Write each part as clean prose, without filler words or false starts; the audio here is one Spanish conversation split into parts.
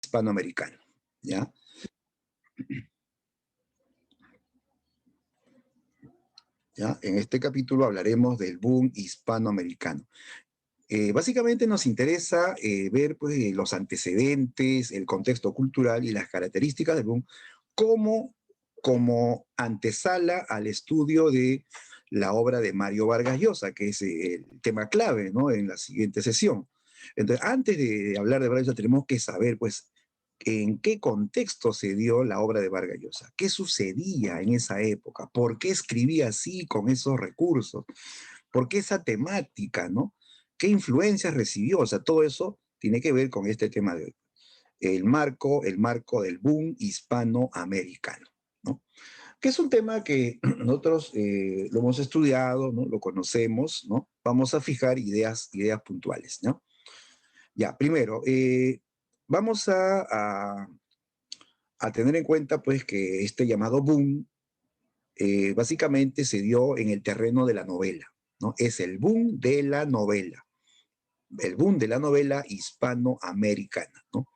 hispanoamericano, ¿ya? ¿Ya? En este capítulo hablaremos del boom hispanoamericano. Básicamente nos interesa ver pues, los antecedentes, el contexto cultural y las características del boom como antesala al estudio de la obra de Mario Vargas Llosa, que es el tema clave, ¿no?, en la siguiente sesión. Entonces, antes de hablar de Vargas Llosa, tenemos que saber, pues, en qué contexto se dio la obra de Vargas Llosa, qué sucedía en esa época, por qué escribía así con esos recursos, por qué esa temática, ¿no? ¿Qué influencias recibió? O sea, todo eso tiene que ver con este tema de hoy. El marco del boom hispanoamericano, ¿no? Que es un tema que nosotros lo hemos estudiado, ¿no? Lo conocemos, ¿no? Vamos a fijar ideas puntuales, ¿no? Ya, primero, vamos a tener en cuenta, pues, que este llamado boom básicamente se dio en el terreno de la novela, ¿no? Es el boom de la novela. El boom de la novela hispanoamericana, ¿no?,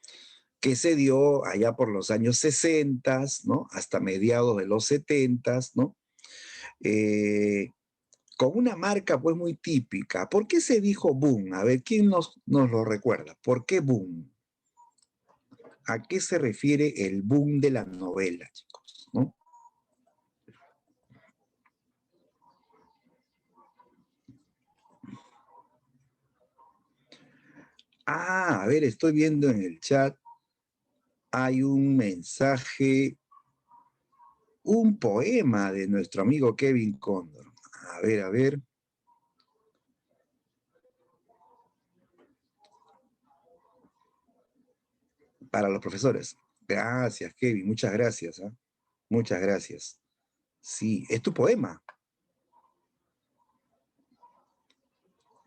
que se dio allá por los años 60, ¿no?, hasta mediados de los 70, ¿no? Con una marca pues muy típica. ¿Por qué se dijo boom? A ver, ¿quién nos lo recuerda? ¿Por qué boom? ¿A qué se refiere el boom de la novela, chicos? ¿No? A ver, estoy viendo en el chat, hay un mensaje, un poema de nuestro amigo Kevin Cóndor. A ver. Para los profesores. Gracias, Kevin, muchas gracias. ¿Eh? Muchas gracias. Sí, es tu poema.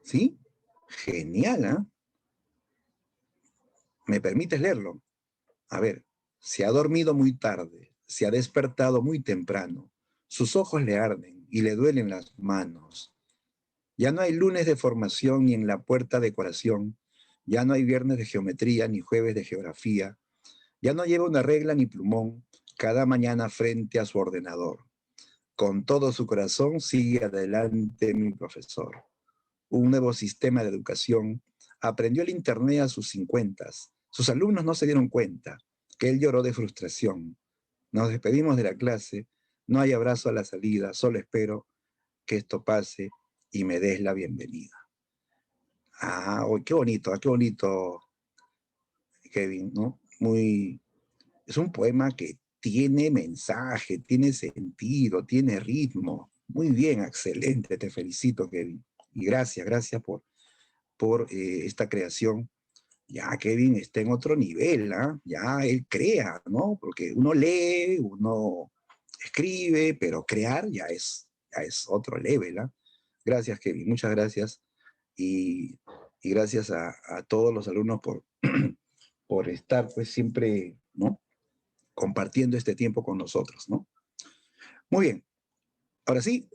¿Sí? Genial, ¿eh? ¿Me permites leerlo? A ver, se ha dormido muy tarde, se ha despertado muy temprano, sus ojos le arden y le duelen las manos. Ya no hay lunes de formación ni en la puerta de decoración, ya no hay viernes de geometría ni jueves de geografía, ya no lleva una regla ni plumón cada mañana frente a su ordenador. Con todo su corazón sigue adelante mi profesor. Un nuevo sistema de educación. Aprendió el Internet a sus 50. Sus alumnos no se dieron cuenta que él lloró de frustración. Nos despedimos de la clase. No hay abrazo a la salida. Solo espero que esto pase y me des la bienvenida. Oh, qué bonito, Kevin, ¿no? Es un poema que tiene mensaje, tiene sentido, tiene ritmo. Muy bien, excelente, te felicito, Kevin. Y gracias por esta creación. Ya Kevin está en otro nivel, ¿eh? Ya él crea, ¿no? Porque uno lee, uno escribe, pero crear ya es otro level, ¿eh? Gracias, Kevin, muchas gracias. Y gracias a todos los alumnos por estar, pues, siempre, ¿no?, compartiendo este tiempo con nosotros, ¿no? Muy bien, ahora sí,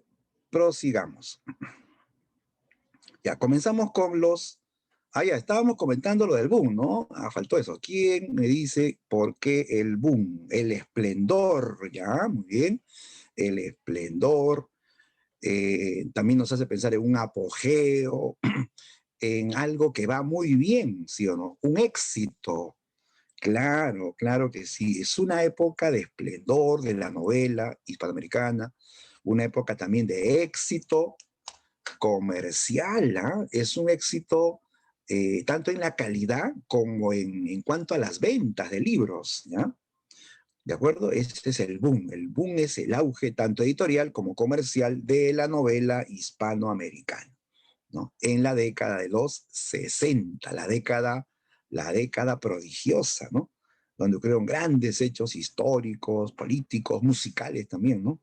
prosigamos. Ya, comenzamos con ya estábamos comentando lo del boom, ¿no? Faltó eso. ¿Quién me dice por qué el boom? El esplendor, ya, muy bien. El esplendor también nos hace pensar en un apogeo, en algo que va muy bien, ¿sí o no? Un éxito. Claro que sí. Es una época de esplendor de la novela hispanoamericana, una época también de éxito comercial, ¿ah? Es un éxito tanto en la calidad como en cuanto a las ventas de libros, ¿ya? ¿De acuerdo? Este es el boom. El boom es el auge tanto editorial como comercial de la novela hispanoamericana, ¿no? En la década de los 60, la década prodigiosa, ¿no? Donde ocurrieron grandes hechos históricos, políticos, musicales también, ¿no?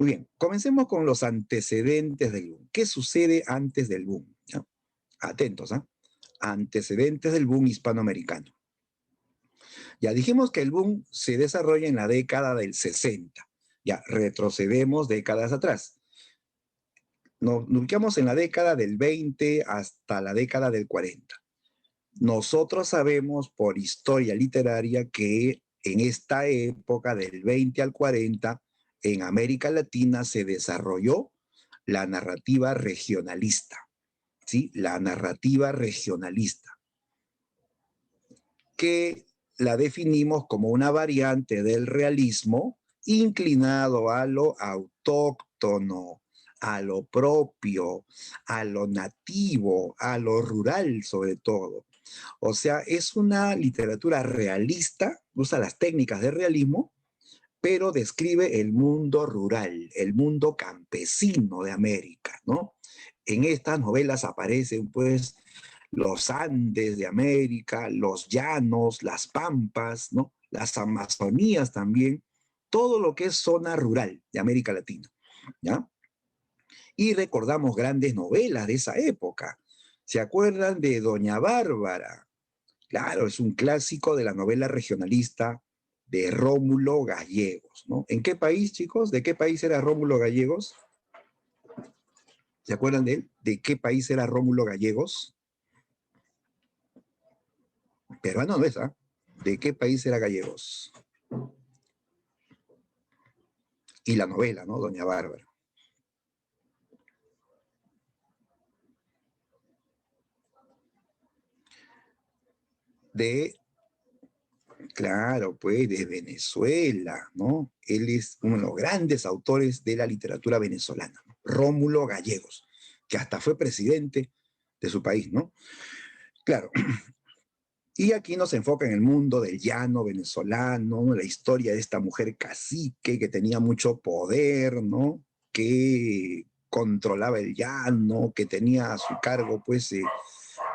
Muy bien, comencemos con los antecedentes del boom. ¿Qué sucede antes del boom? ¿Ya? Atentos, ¿ah? Antecedentes del boom hispanoamericano. Ya dijimos que el boom se desarrolla en la década del 60. Ya, retrocedemos décadas atrás. Nos ubicamos en la década del 20 hasta la década del 40. nosotros sabemos por historia literaria que en esta época del 20 al 40, en América Latina se desarrolló la narrativa regionalista, ¿sí? La narrativa regionalista, que la definimos como una variante del realismo inclinado a lo autóctono, a lo propio, a lo nativo, a lo rural sobre todo. O sea, es una literatura realista, usa las técnicas de realismo, pero describe el mundo rural, el mundo campesino de América, ¿no? En estas novelas aparecen, pues, los Andes de América, los llanos, las pampas, ¿no? Las Amazonías también, todo lo que es zona rural de América Latina, ¿ya? Y recordamos grandes novelas de esa época. ¿Se acuerdan de Doña Bárbara? Claro, es un clásico de la novela regionalista de Rómulo Gallegos, ¿no? ¿En qué país, chicos? ¿De qué país era Rómulo Gallegos? ¿Se acuerdan de él? ¿De qué país era Rómulo Gallegos? Peruano no es, ¿ah? ¿De qué país era Gallegos? Y la novela, ¿no? Doña Bárbara. De, claro, pues, de Venezuela, ¿no? Él es uno de los grandes autores de la literatura venezolana, ¿no? Rómulo Gallegos, que hasta fue presidente de su país, ¿no? Claro, y aquí nos enfoca en el mundo del llano venezolano, la historia de esta mujer cacique que tenía mucho poder, ¿no? Que controlaba el llano, que tenía a su cargo, pues,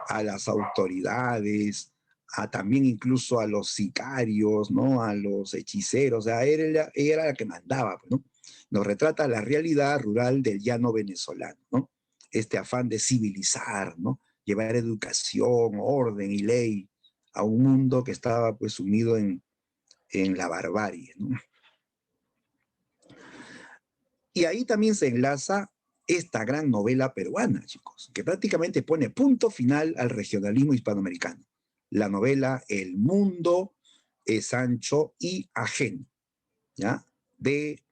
a las autoridades, a también incluso a los sicarios, ¿no? A los hechiceros, o sea, ella era la que mandaba, pues, ¿no? Nos retrata la realidad rural del llano venezolano, ¿no? Este afán de civilizar, ¿no? Llevar educación, orden y ley a un mundo que estaba pues sumido en la barbarie, ¿no? Y ahí también se enlaza esta gran novela peruana, chicos, que prácticamente pone punto final al regionalismo hispanoamericano. La novela El mundo es ancho y ajeno, ¿ya? De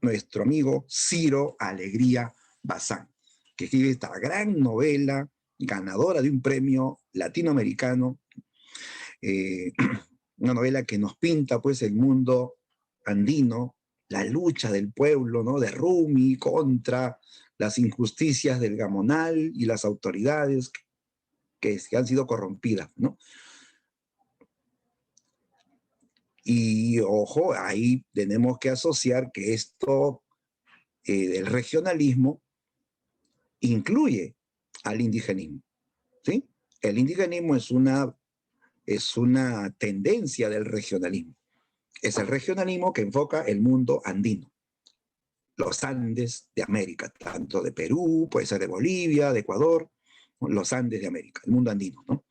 nuestro amigo Ciro Alegría Bazán, que escribe esta gran novela ganadora de un premio latinoamericano, eh, una novela que nos pinta pues el mundo andino, la lucha del pueblo, ¿no? De Rumi contra las injusticias del Gamonal y las autoridades que han sido corrompidas, ¿no? Y ojo, ahí tenemos que asociar que esto del regionalismo incluye al indigenismo, ¿sí? El indigenismo es una tendencia del regionalismo. Es el regionalismo que enfoca el mundo andino, los Andes de América, tanto de Perú, puede ser de Bolivia, de Ecuador, ¿no? Los Andes de América, el mundo andino, ¿no?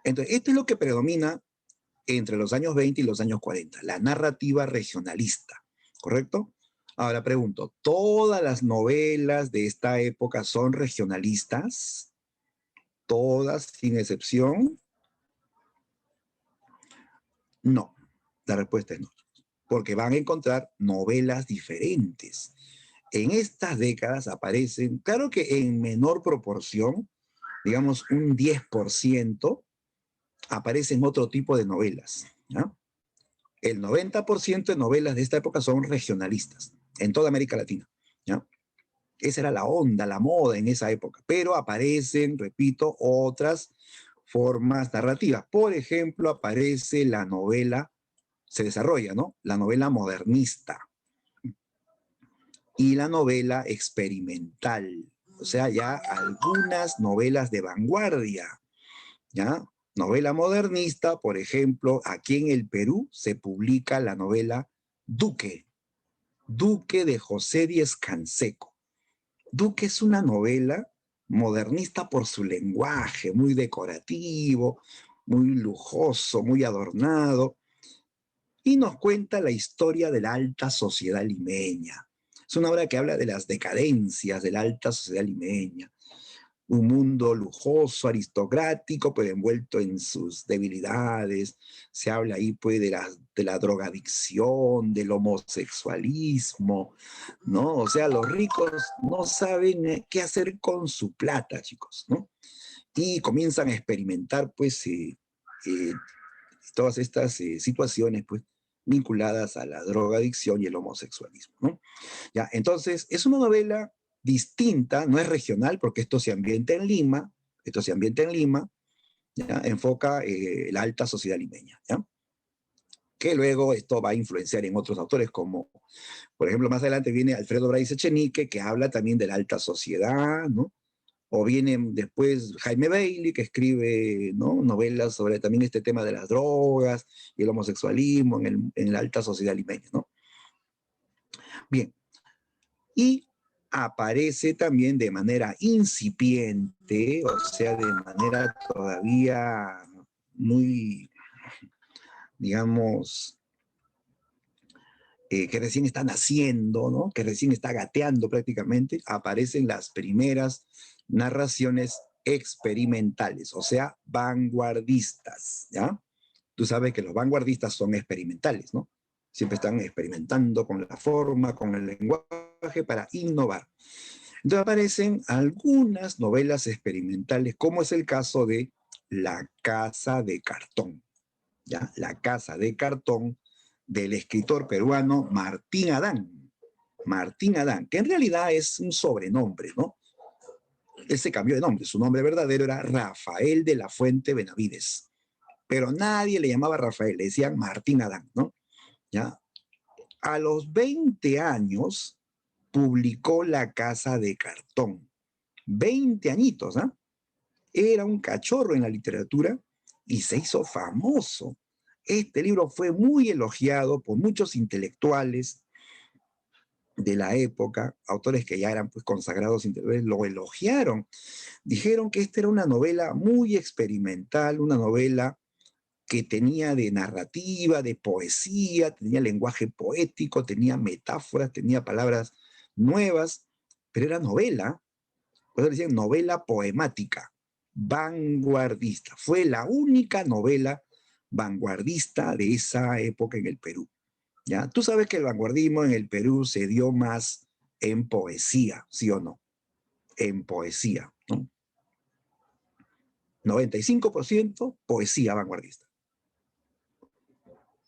Entonces, esto es lo que predomina entre los años 20 y los años 40, la narrativa regionalista, ¿correcto? Ahora pregunto, ¿todas las novelas de esta época son regionalistas? ¿Todas, sin excepción? No, la respuesta es no, porque van a encontrar novelas diferentes. En estas décadas aparecen, claro que en menor proporción, digamos un 10%, aparecen otro tipo de novelas, ¿no? El 90% de novelas de esta época son regionalistas, en toda América Latina, ¿no? Esa era la onda, la moda en esa época, pero aparecen, repito, otras formas narrativas. Por ejemplo, aparece la novela, se desarrolla, ¿no? La novela modernista y la novela experimental, o sea, ya algunas novelas de vanguardia, ¿ya? Novela modernista, por ejemplo, aquí en el Perú se publica la novela Duque, Duque de José Díez Canseco. Duque es una novela modernista por su lenguaje, muy decorativo, muy lujoso, muy adornado, y nos cuenta la historia de la alta sociedad limeña. Es una obra que habla de las decadencias de la alta sociedad limeña, un mundo lujoso, aristocrático, pero envuelto en sus debilidades. Se habla ahí pues de la drogadicción, del homosexualismo, ¿no? O sea, los ricos no saben qué hacer con su plata, chicos, ¿no? Y comienzan a experimentar pues todas estas situaciones pues vinculadas a la drogadicción y el homosexualismo, ¿no? Ya, entonces, es una novela distinta, no es regional, porque esto se ambienta en Lima, ¿ya? Enfoca la alta sociedad limeña, ¿ya? Que luego esto va a influenciar en otros autores, como, por ejemplo, más adelante viene Alfredo Bryce Echenique, que habla también de la alta sociedad, ¿no? O viene después Jaime Bailey, que escribe, ¿no?, novelas sobre también este tema de las drogas y el homosexualismo en la alta sociedad limeña, ¿no? Bien, y aparece también de manera incipiente, o sea, de manera todavía muy, digamos, que recién está naciendo, ¿no? Que recién está gateando prácticamente, aparecen las primeras narraciones experimentales, o sea, vanguardistas, ¿ya? Tú sabes que los vanguardistas son experimentales, ¿no? Siempre están experimentando con la forma, con el lenguaje para innovar. Entonces aparecen algunas novelas experimentales, como es el caso de La Casa de Cartón, ¿ya? La Casa de Cartón del escritor peruano Martín Adán. Martín Adán, que en realidad es un sobrenombre, ¿no? Él se cambió de nombre, su nombre verdadero era Rafael de la Fuente Benavides, pero nadie le llamaba Rafael, le decían Martín Adán, ¿no? ¿Ya? A los 20 años publicó La Casa de Cartón. 20 añitos, ¿ah? Era un cachorro en la literatura y se hizo famoso. Este libro fue muy elogiado por muchos intelectuales de la época, autores que ya eran pues consagrados intelectuales, lo elogiaron. Dijeron que esta era una novela muy experimental, una novela que tenía de narrativa, de poesía, tenía lenguaje poético, tenía metáforas, tenía palabras nuevas, pero era novela, por eso decían novela poemática, vanguardista. Fue la única novela vanguardista de esa época en el Perú. ¿Ya? Tú sabes que el vanguardismo en el Perú se dio más en poesía, ¿sí o no? En poesía, ¿no? 95% poesía vanguardista.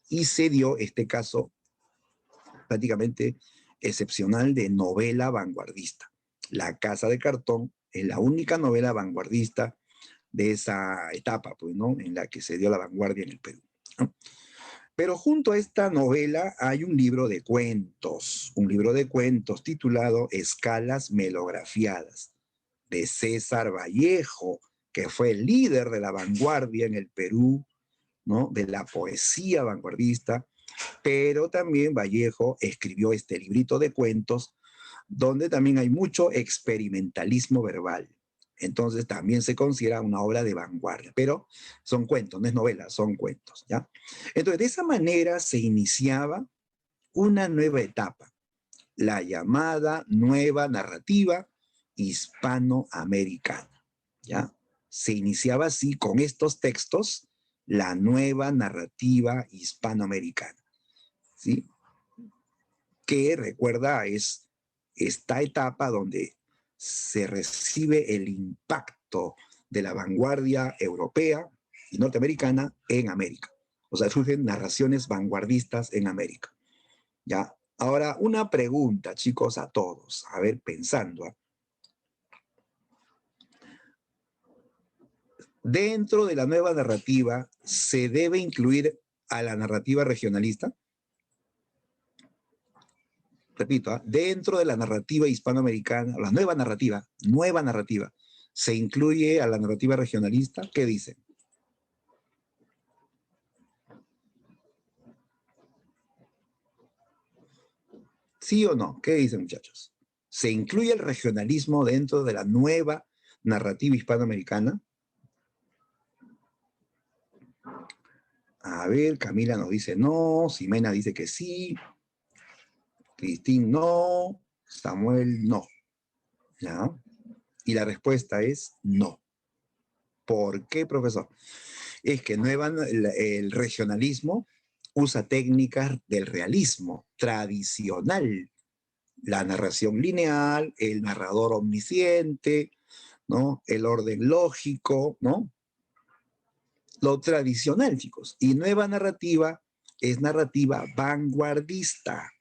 Y se dio este caso prácticamente excepcional de novela vanguardista. La Casa de Cartón es la única novela vanguardista de esa etapa, pues, ¿no?, en la que se dio la vanguardia en el Perú, ¿no? Pero junto a esta novela hay un libro de cuentos titulado Escalas Melografiadas, de César Vallejo, que fue el líder de la vanguardia en el Perú, ¿no?, de la poesía vanguardista, pero también Vallejo escribió este librito de cuentos donde también hay mucho experimentalismo verbal. Entonces también se considera una obra de vanguardia, pero son cuentos, no es novela, son cuentos, ¿ya? Entonces de esa manera se iniciaba una nueva etapa, la llamada nueva narrativa hispanoamericana, ¿ya? Se iniciaba así con estos textos, la nueva narrativa hispanoamericana, ¿sí? Que recuerda es esta etapa donde se recibe el impacto de la vanguardia europea y norteamericana en América. O sea, surgen narraciones vanguardistas en América. ¿Ya? Ahora, una pregunta, chicos, a todos. A ver, pensando. Dentro de la nueva narrativa, ¿se debe incluir a la narrativa regionalista? Repito, dentro de la narrativa hispanoamericana, la nueva narrativa, ¿se incluye a la narrativa regionalista? ¿Qué dicen? ¿Sí o no? ¿Qué dicen, muchachos? ¿Se incluye el regionalismo dentro de la nueva narrativa hispanoamericana? A ver, Camila nos dice no, Ximena dice que sí, Cristín no, Samuel no. ¿Ya? Y la respuesta es no. ¿Por qué, profesor? Es que el regionalismo usa técnicas del realismo tradicional. La narración lineal, el narrador omnisciente, ¿no? El orden lógico, ¿no? Lo tradicional, chicos. Y nueva narrativa es narrativa vanguardista.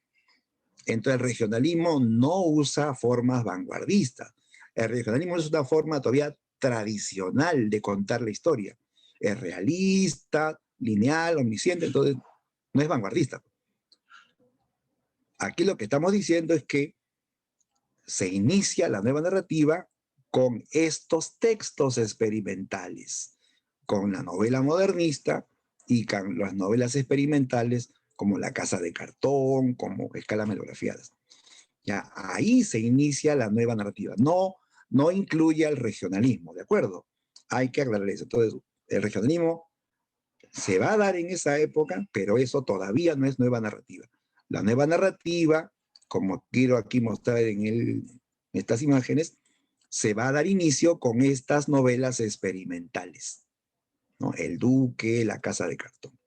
Entonces el regionalismo no usa formas vanguardistas. El regionalismo es una forma todavía tradicional de contar la historia. Es realista, lineal, omnisciente, entonces no es vanguardista. Aquí lo que estamos diciendo es que se inicia la nueva narrativa con estos textos experimentales, con la novela modernista y con las novelas experimentales como La Casa de Cartón, como Escalas Melografiadas. Ya, ahí se inicia la nueva narrativa. No incluye al regionalismo, ¿de acuerdo? Hay que aclarar eso. Entonces, el regionalismo se va a dar en esa época, pero eso todavía no es nueva narrativa. La nueva narrativa, como quiero aquí mostrar en estas imágenes, se va a dar inicio con estas novelas experimentales, ¿no? El Duque, La Casa de Cartón.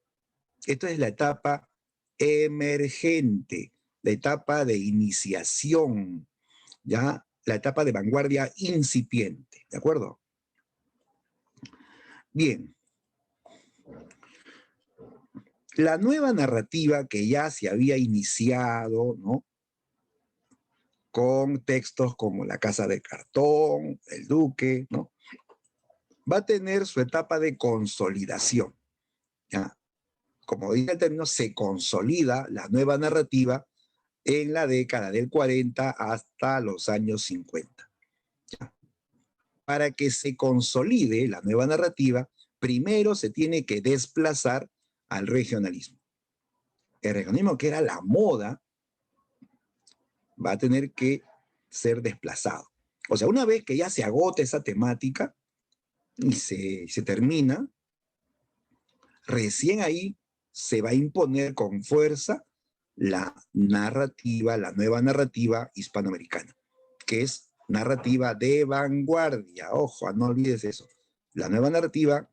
Esta es la etapa emergente, la etapa de iniciación, ya la etapa de vanguardia incipiente, ¿de acuerdo? Bien. La nueva narrativa que ya se había iniciado, ¿no? Con textos como La Casa de Cartón, El Duque, ¿no? Va a tener su etapa de consolidación, ¿ya? Como dice el término, se consolida la nueva narrativa en la década del 40 hasta los años 50. ¿Ya? Para que se consolide la nueva narrativa, primero se tiene que desplazar al regionalismo. El regionalismo, que era la moda, va a tener que ser desplazado. O sea, una vez que ya se agota esa temática y se termina, recién ahí se va a imponer con fuerza la narrativa, la nueva narrativa hispanoamericana, que es narrativa de vanguardia. Ojo, no olvides eso. La nueva narrativa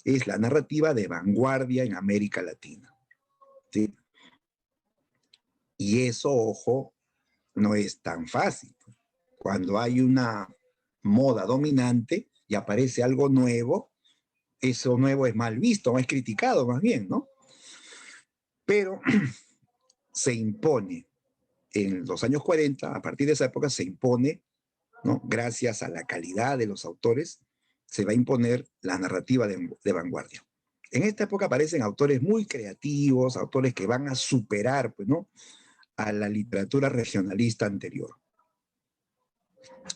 es la narrativa de vanguardia en América Latina. ¿Sí? Y eso, ojo, no es tan fácil. Cuando hay una moda dominante y aparece algo nuevo, eso nuevo es mal visto, es criticado más bien, ¿no? Pero se impone en los años 40, a partir de esa época se impone, ¿no? Gracias a la calidad de los autores, se va a imponer la narrativa de vanguardia. En esta época aparecen autores muy creativos, autores que van a superar, pues, ¿no? A la literatura regionalista anterior.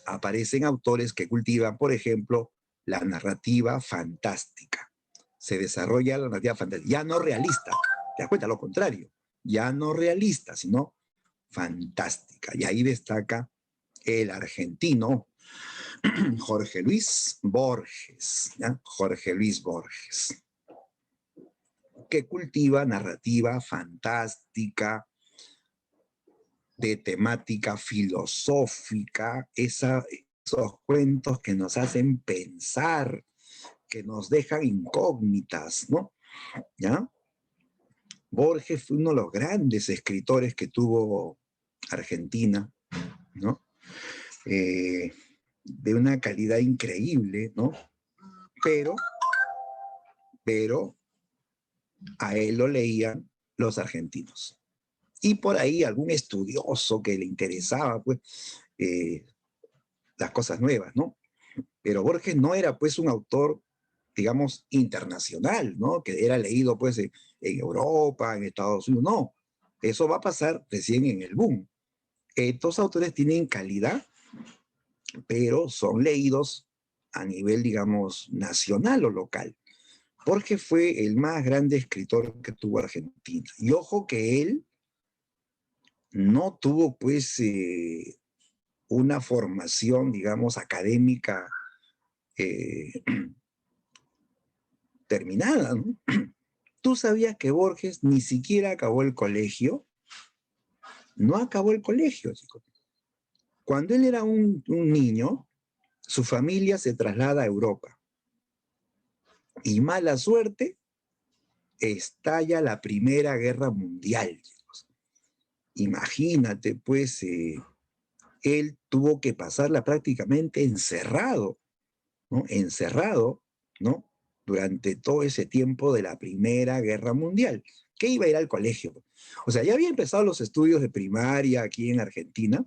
Aparecen autores que cultivan, por ejemplo, la narrativa fantástica. Se desarrolla la narrativa fantástica, ya no realista, te das cuenta, lo contrario, ya no realista, sino fantástica. Y ahí destaca el argentino Jorge Luis Borges, ¿ya? Jorge Luis Borges, que cultiva narrativa fantástica, de temática filosófica, esos cuentos que nos hacen pensar, que nos dejan incógnitas, ¿no? ¿Ya? Borges fue uno de los grandes escritores que tuvo Argentina, ¿no? De una calidad increíble, ¿no? Pero a él lo leían los argentinos. Y por ahí algún estudioso que le interesaba, pues, las cosas nuevas, ¿no? Pero Borges no era, pues, un autor, digamos, internacional, ¿no? Que era leído, pues, en Europa, en Estados Unidos, no. Eso va a pasar recién en el boom. Estos autores tienen calidad, pero son leídos a nivel, digamos, nacional o local. Borges fue el más grande escritor que tuvo Argentina. Y ojo que él no tuvo, pues, una formación, digamos, académica terminada, ¿no? ¿Tú sabías que Borges ni siquiera acabó el colegio? No acabó el colegio, chicos. Cuando él era un niño, su familia se traslada a Europa. Y mala suerte, estalla la Primera Guerra Mundial. Imagínate, pues, él tuvo que pasarla prácticamente encerrado, ¿no? Encerrado, ¿no? Durante todo ese tiempo de la Primera Guerra Mundial. ¿Qué iba a ir al colegio? O sea, ya había empezado los estudios de primaria aquí en Argentina,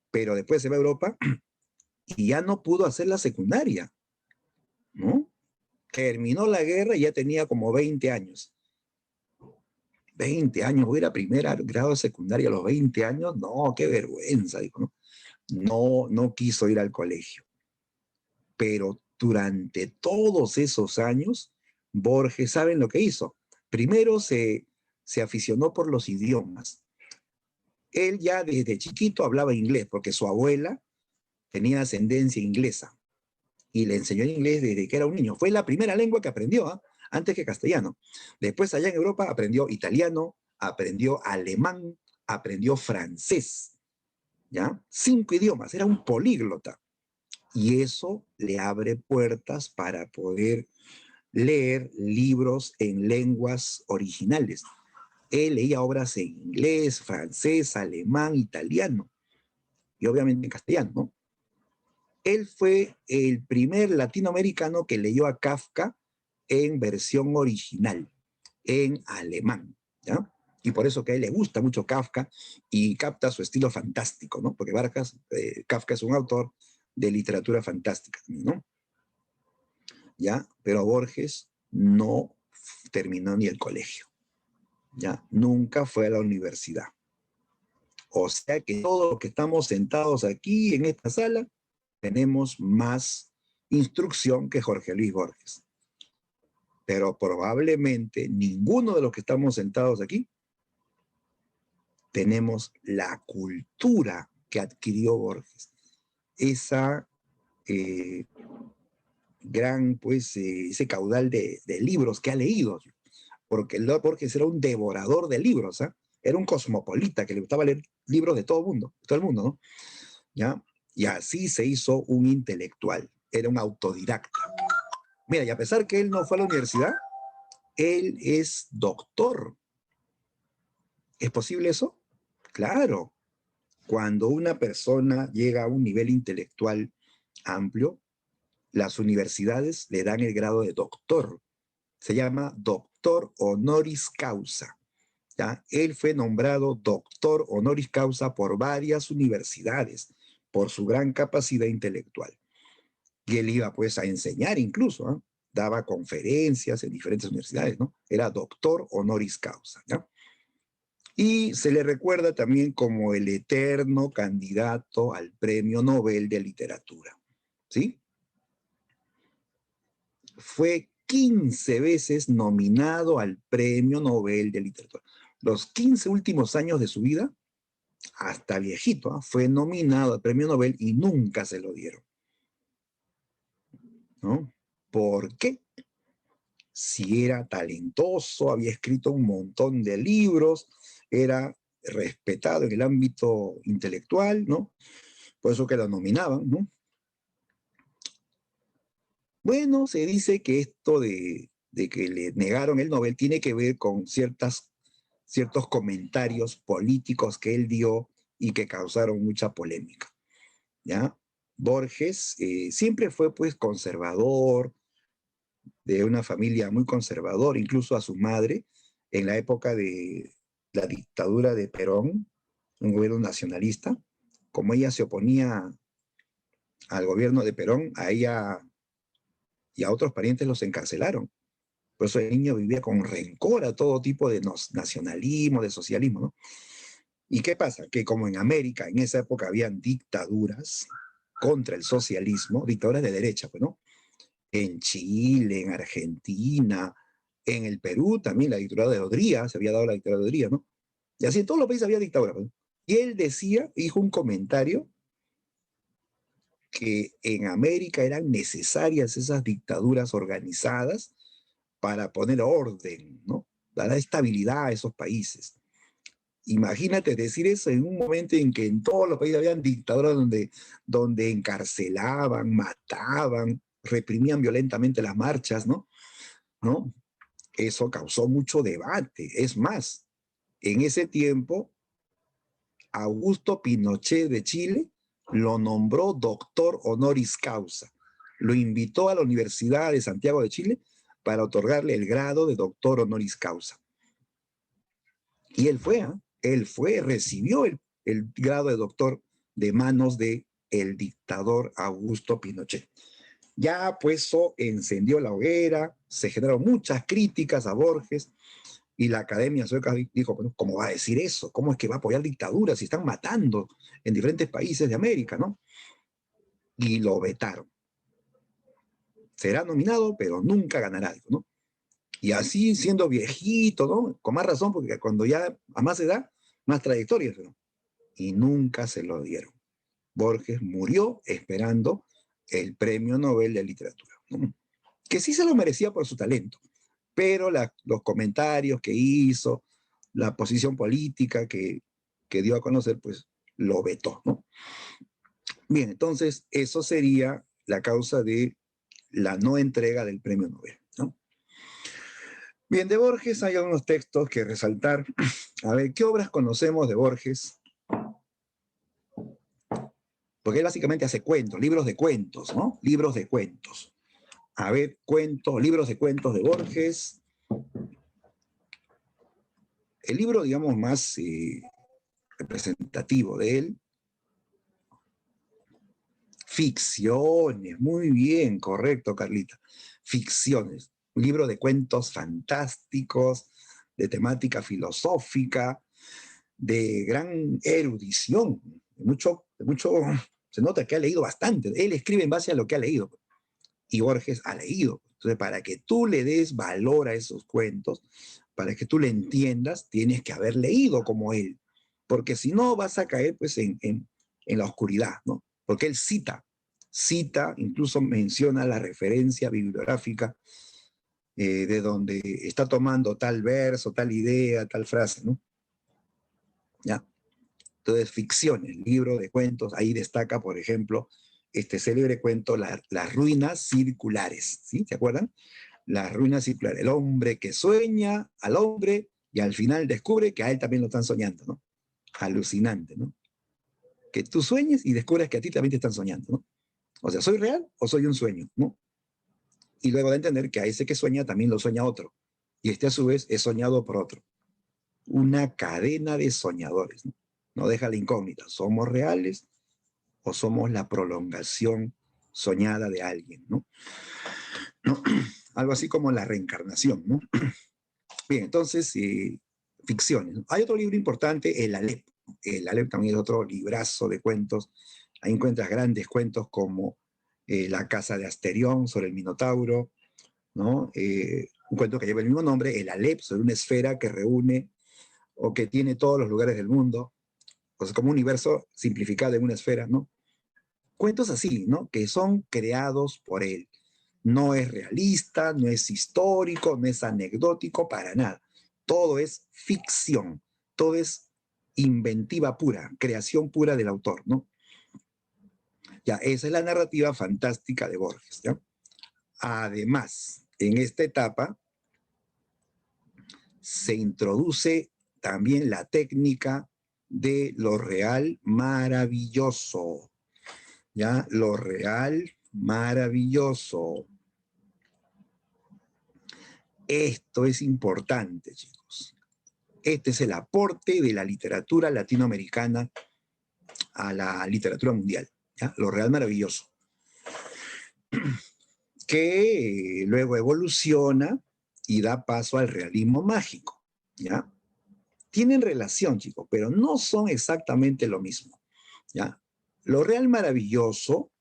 pero después se va a Europa y ya no pudo hacer la secundaria, ¿no? Terminó la guerra y ya tenía como 20 años. 20 años, voy a ir a primer grado de secundaria a los 20 años, no, qué vergüenza, dijo, ¿no? No quiso ir al colegio. Pero durante todos esos años, Borges, ¿saben lo que hizo? Primero se aficionó por los idiomas. Él ya desde chiquito hablaba inglés, porque su abuela tenía ascendencia inglesa y le enseñó inglés desde que era un niño. Fue la primera lengua que aprendió, ¿eh? Antes que castellano. Después allá en Europa aprendió italiano, aprendió alemán, aprendió francés, ¿ya? 5 idiomas, era un políglota. Y eso le abre puertas para poder leer libros en lenguas originales. Él leía obras en inglés, francés, alemán, italiano y obviamente en castellano, ¿no? Él fue el primer latinoamericano que leyó a Kafka en versión original, en alemán, ¿ya? Y por eso que a él le gusta mucho Kafka y capta su estilo fantástico, ¿no? Porque Kafka es un autor de literatura fantástica, ¿no? ¿Ya? Pero Borges no terminó ni el colegio, ¿ya? Nunca fue a la universidad. O sea que todos los que estamos sentados aquí en esta sala tenemos más instrucción que Jorge Luis Borges. Pero probablemente ninguno de los que estamos sentados aquí tenemos la cultura que adquirió Borges. Esa gran, pues, ese caudal de libros que ha leído. Porque Borges era un devorador de libros, ¿eh? Era un cosmopolita que le gustaba leer libros de todo el mundo, ¿no? ¿Ya? Y así se hizo un intelectual, era un autodidacta. Mira, y a pesar que él no fue a la universidad, él es doctor. ¿Es posible eso? Claro. Cuando una persona llega a un nivel intelectual amplio, las universidades le dan el grado de doctor. Se llama doctor honoris causa. ¿Ya? Él fue nombrado doctor honoris causa por varias universidades, por su gran capacidad intelectual. Y él iba pues a enseñar incluso, ¿eh? Daba conferencias en diferentes universidades, ¿no? Era doctor honoris causa, ¿ya? Y se le recuerda también como el eterno candidato al Premio Nobel de Literatura, ¿sí? Fue 15 veces nominado al Premio Nobel de Literatura. Los 15 últimos años de su vida, hasta viejito, ¿eh? Fue nominado al Premio Nobel y nunca se lo dieron, ¿no? ¿Por qué? Si era talentoso, había escrito un montón de libros, era respetado en el ámbito intelectual, ¿no? Por eso que lo nominaban, ¿no? Bueno, se dice que esto de que le negaron el Nobel tiene que ver con ciertos comentarios políticos que él dio y que causaron mucha polémica, ¿ya? Borges siempre fue pues conservador, de una familia muy conservadora, incluso a su madre, en la época de la dictadura de Perón, un gobierno nacionalista, como ella se oponía al gobierno de Perón, a ella y a otros parientes los encarcelaron. Por eso el niño vivía con rencor a todo tipo de nacionalismo, de socialismo, ¿no? ¿Y qué pasa? Que como en América en esa época habían dictaduras contra el socialismo, dictaduras de derecha, pues, ¿no? En Chile, en Argentina, en el Perú también la dictadura de Odría, se había dado la dictadura de Odría, ¿no? Y así en todos los países había dictadura, ¿no? Y él decía, dijo un comentario, que en América eran necesarias esas dictaduras organizadas para poner orden, ¿no? Dar estabilidad a esos países. Imagínate decir eso en un momento en que en todos los países habían dictaduras donde encarcelaban, mataban, reprimían violentamente las marchas, ¿no? ¿No? Eso causó mucho debate. Es más, en ese tiempo, Augusto Pinochet de Chile lo nombró doctor honoris causa. Lo invitó a la Universidad de Santiago de Chile para otorgarle el grado de doctor honoris causa. Y él fue, ¿eh? Él fue, recibió el grado de doctor de manos de el dictador Augusto Pinochet. Ya pues eso encendió la hoguera, se generaron muchas críticas a Borges, y la Academia Sueca dijo, bueno, ¿cómo va a decir eso? ¿Cómo es que va a apoyar dictaduras si están matando en diferentes países de América, ¿no? Y lo vetaron. Será nominado, pero nunca ganará algo, ¿no? Y así siendo viejito, ¿no? Con más razón, porque cuando ya a más edad, más trayectoria, ¿no? Y nunca se lo dieron. Borges murió esperando el Premio Nobel de Literatura, ¿no? Que sí se lo merecía por su talento, pero los comentarios que hizo, la posición política que dio a conocer, pues lo vetó, ¿no? Bien, entonces eso sería la causa de la no entrega del premio Nobel, ¿no? Bien, de Borges hay algunos textos que resaltar. A ver, ¿qué obras conocemos de Borges? Porque él básicamente hace cuentos, libros de cuentos, ¿no? Libros de cuentos. A ver, cuentos, libros de cuentos de Borges. El libro, digamos, más representativo de él, Ficciones, muy bien, correcto, Carlita. Ficciones, un libro de cuentos fantásticos, de temática filosófica, de gran erudición, se nota que ha leído bastante. Él escribe en base a lo que ha leído, y Borges ha leído. Entonces, para que tú le des valor a esos cuentos, para que tú le entiendas, tienes que haber leído como él, porque si no vas a caer pues en la oscuridad, ¿no? Porque él cita, incluso menciona la referencia bibliográfica de donde está tomando tal verso, tal idea, tal frase, ¿no? ¿Ya? Entonces, ficciones, libro de cuentos, ahí destaca, por ejemplo, este célebre cuento, Las ruinas circulares, ¿sí? ¿Se acuerdan? Las ruinas circulares, el hombre que sueña al hombre y al final descubre que a él también lo están soñando, ¿no? Alucinante, ¿no? Que tú sueñes y descubres que a ti también te están soñando, ¿no? O sea, ¿soy real o soy un sueño, ¿no? Y luego de entender que a ese que sueña también lo sueña otro. Y este a su vez es soñado por otro. Una cadena de soñadores, ¿no? No deja la incógnita. ¿Somos reales o somos la prolongación soñada de alguien, ¿no? ¿No? Algo así como la reencarnación, ¿no? Bien, entonces, ficciones, ¿no? Hay otro libro importante, El Alep. El Alep también es otro librazo de cuentos. Ahí encuentras grandes cuentos como La casa de Asterión sobre el Minotauro, ¿no? Un cuento que lleva el mismo nombre, El Alep, sobre una esfera que reúne o que tiene todos los lugares del mundo, o sea, como un universo simplificado en una esfera, ¿no? Cuentos así, ¿no? Que son creados por él. No es realista, no es histórico, no es anecdótico, para nada. Todo es ficción, todo es inventiva pura, creación pura del autor, ¿no? Ya, esa es la narrativa fantástica de Borges, ¿ya? Además, en esta etapa se introduce también la técnica de lo real maravilloso, ¿ya? Lo real maravilloso. Esto es importante, chicos. Este es el aporte de la literatura latinoamericana a la literatura mundial, ¿ya? Lo real maravilloso, que luego evoluciona y da paso al realismo mágico, ¿ya? Tienen relación, chicos, pero no son exactamente lo mismo, ¿ya? Lo real maravilloso,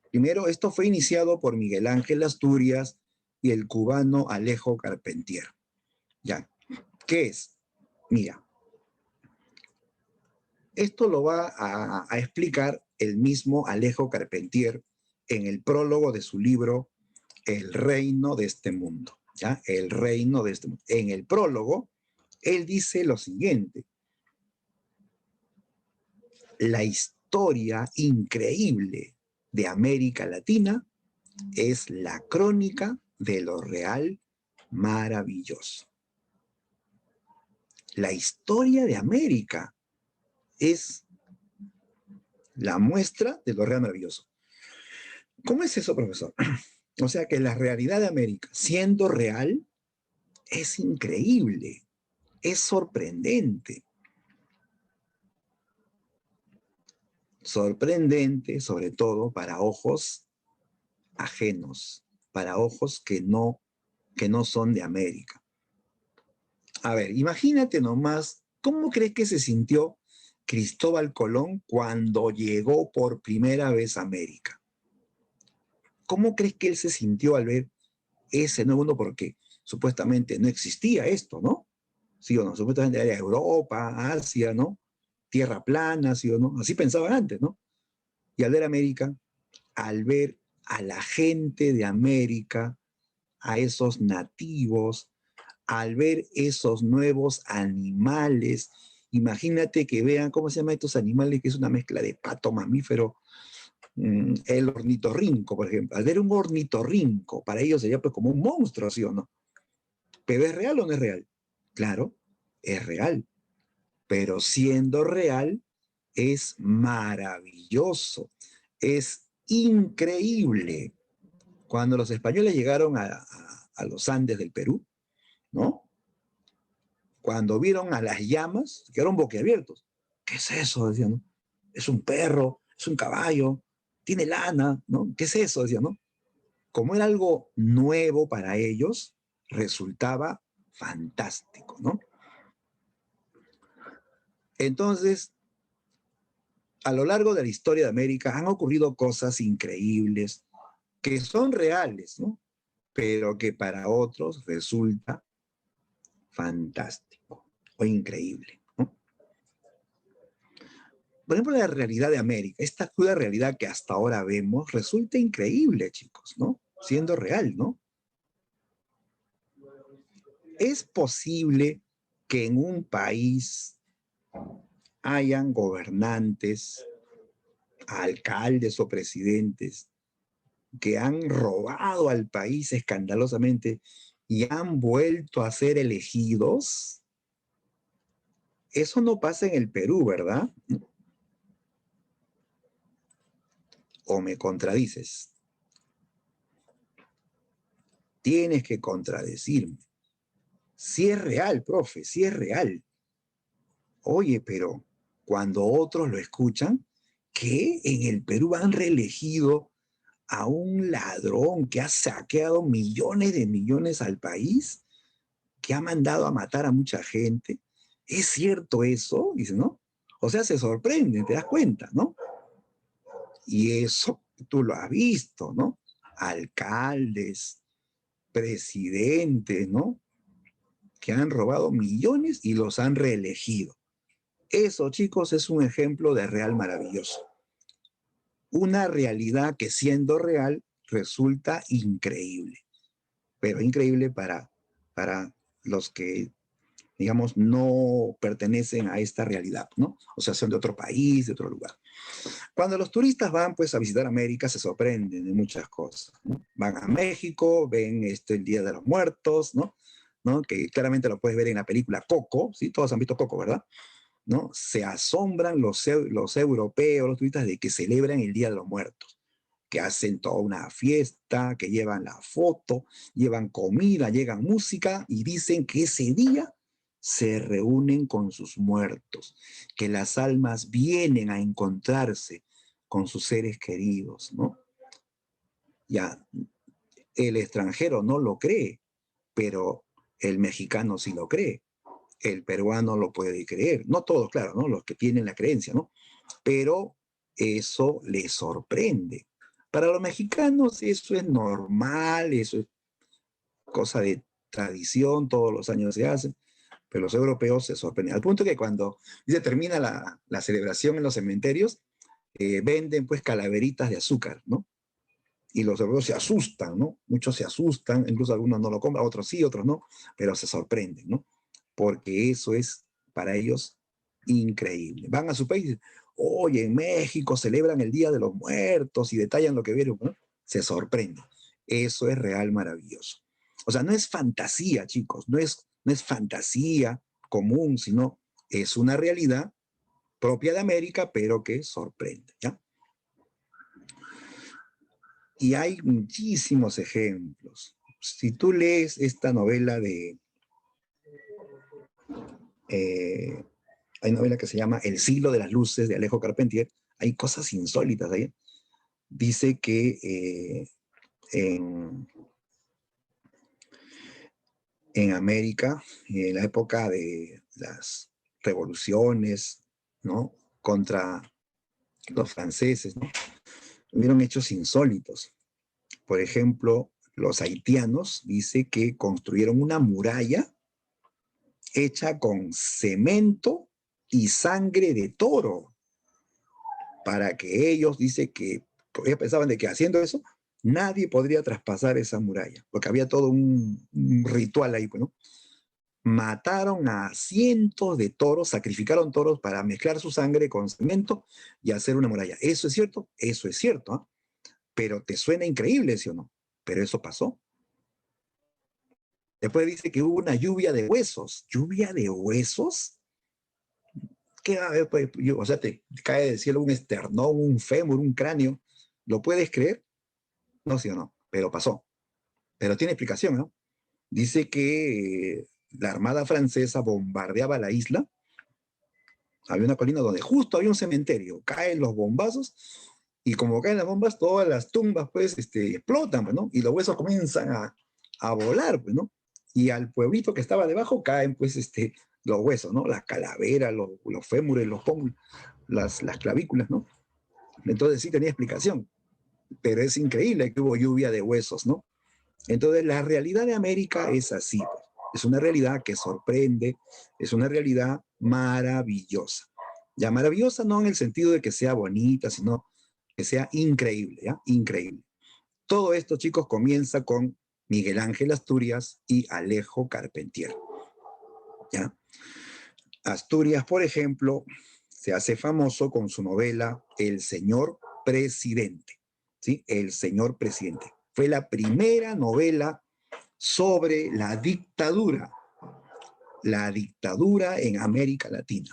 primero, esto fue iniciado por Miguel Ángel Asturias y el cubano Alejo Carpentier, ¿ya? ¿Qué es? Mira, esto lo va a explicar el mismo Alejo Carpentier en el prólogo de su libro El reino de este mundo, ¿ya? El reino de este mundo. En el prólogo, él dice lo siguiente, la historia increíble de América Latina es la crónica de lo real maravilloso. La historia de América es la muestra de lo real maravilloso. ¿Cómo es eso, profesor? O sea que la realidad de América, siendo real, es increíble, es sorprendente. Sorprendente, sobre todo, para ojos ajenos, para ojos que no son de América. A ver, imagínate nomás, ¿cómo crees que se sintió Cristóbal Colón cuando llegó por primera vez a América? ¿Cómo crees que él se sintió al ver ese nuevo mundo? Porque supuestamente no existía esto, ¿no? ¿Sí o no? Supuestamente era Europa, Asia, ¿no? Tierra plana, ¿sí o no? Así pensaban antes, ¿no? Y al ver América, al ver a la gente de América, a esos nativos, al ver esos nuevos animales, imagínate que vean, ¿cómo se llaman estos animales? Que es una mezcla de pato, mamífero, el ornitorrinco, por ejemplo. Al ver un ornitorrinco, para ellos sería pues como un monstruo, ¿sí o no? ¿Pero es real o no es real? Claro, es real. Pero siendo real, es maravilloso, es increíble. Cuando los españoles llegaron a los Andes del Perú, ¿no? Cuando vieron a las llamas, quedaron boquiabiertos. ¿Qué es eso? Decían, ¿no? Es un perro, es un caballo, tiene lana, ¿no? ¿Qué es eso? Decían, ¿no? Como era algo nuevo para ellos, resultaba fantástico, ¿no? Entonces, a lo largo de la historia de América han ocurrido cosas increíbles que son reales, ¿no? Pero que para otros resulta fantástico o increíble, ¿no? Por ejemplo, la realidad de América, esta cruda realidad que hasta ahora vemos, resulta increíble, chicos, ¿no? Siendo real, ¿no? ¿Es posible que en un país hayan gobernantes, alcaldes o presidentes que han robado al país escandalosamente y han vuelto a ser elegidos? Eso no pasa en el Perú, ¿verdad? ¿O me contradices? Tienes que contradecirme. Si es real, profe, si es real. Oye, pero cuando otros lo escuchan, que en el Perú han reelegido a un ladrón que ha saqueado millones de millones al país, que ha mandado a matar a mucha gente. ¿Es cierto eso? Dice, ¿no? O sea, se sorprende, te das cuenta, ¿no? Y eso tú lo has visto, ¿no? Alcaldes, presidentes, ¿no? Que han robado millones y los han reelegido. Eso, chicos, es un ejemplo de real maravilloso. Una realidad que siendo real resulta increíble, pero increíble para los que, digamos, no pertenecen a esta realidad, ¿no? O sea, son de otro país, de otro lugar. Cuando los turistas van, pues, a visitar América, se sorprenden de muchas cosas, ¿no? Van a México, ven el Día de los Muertos, ¿no? ¿No? Que claramente lo puedes ver en la película Coco, ¿sí? Todos han visto Coco, ¿verdad? ¿No? Se asombran los europeos, los turistas, de que celebran el Día de los Muertos, que hacen toda una fiesta, que llevan la foto, llevan comida, llevan música y dicen que ese día se reúnen con sus muertos, que las almas vienen a encontrarse con sus seres queridos, ¿no? Ya, el extranjero no lo cree, pero el mexicano sí lo cree, el peruano lo puede creer, no todos, claro, ¿no? Los que tienen la creencia, ¿no? Pero eso les sorprende. Para los mexicanos eso es normal, eso es cosa de tradición, todos los años se hace, pero los europeos se sorprenden. Al punto que cuando se termina la celebración en los cementerios, venden pues calaveritas de azúcar, ¿no? Y los europeos se asustan, ¿no? Muchos se asustan, incluso algunos no lo compran, otros sí, otros no, pero se sorprenden, ¿no? Porque eso es para ellos increíble. Van a su país y dicen, oye, en México celebran el Día de los Muertos y detallan lo que vieron, ¿no? Se sorprende. Eso es real maravilloso. O sea, no es fantasía, chicos, no es fantasía común, sino es una realidad propia de América, pero que sorprende, ¿ya? Y hay muchísimos ejemplos. Si tú lees esta novela hay novela que se llama El siglo de las luces de Alejo Carpentier, hay cosas insólitas ahí. Dice que en, en América, en la época de las revoluciones, ¿no? Contra los franceses, ¿no? Hubieron hechos insólitos. Por ejemplo, los haitianos dice que construyeron una muralla hecha con cemento y sangre de toro, para que ellos, dice que, ellos pensaban de que haciendo eso, nadie podría traspasar esa muralla, porque había todo un ritual ahí, pues, ¿no? Mataron a cientos de toros, sacrificaron toros para mezclar su sangre con cemento y hacer una muralla. ¿Eso es cierto? Eso es cierto, ¿eh? Pero te suena increíble, ¿sí o no? Pero eso pasó. Después dice que hubo una lluvia de huesos. ¿Lluvia de huesos? ¿Qué va a haber? Pues, o sea, te cae del cielo un esternón, un fémur, un cráneo. ¿Lo puedes creer? No, sí o no, pero pasó. Pero tiene explicación, ¿no? Dice que la Armada Francesa bombardeaba la isla. Había una colina donde justo había un cementerio. Caen los bombazos y como caen las bombas, todas las tumbas pues explotan, pues, ¿no? Y los huesos comienzan a volar, pues, ¿no? Y al pueblito que estaba debajo caen pues los huesos, ¿no? Las calaveras, los fémures, los pómulos, las clavículas, ¿no? Entonces sí tenía explicación, pero es increíble que hubo lluvia de huesos, ¿no? Entonces la realidad de América es así, pues. Es una realidad que sorprende, es una realidad maravillosa. Ya maravillosa no en el sentido de que sea bonita, sino que sea increíble, ¿ya? Increíble. Todo esto, chicos, comienza con Miguel Ángel Asturias y Alejo Carpentier, ¿ya? Asturias, por ejemplo, se hace famoso con su novela El Señor Presidente, ¿sí? El Señor Presidente. Fue la primera novela sobre la dictadura en América Latina.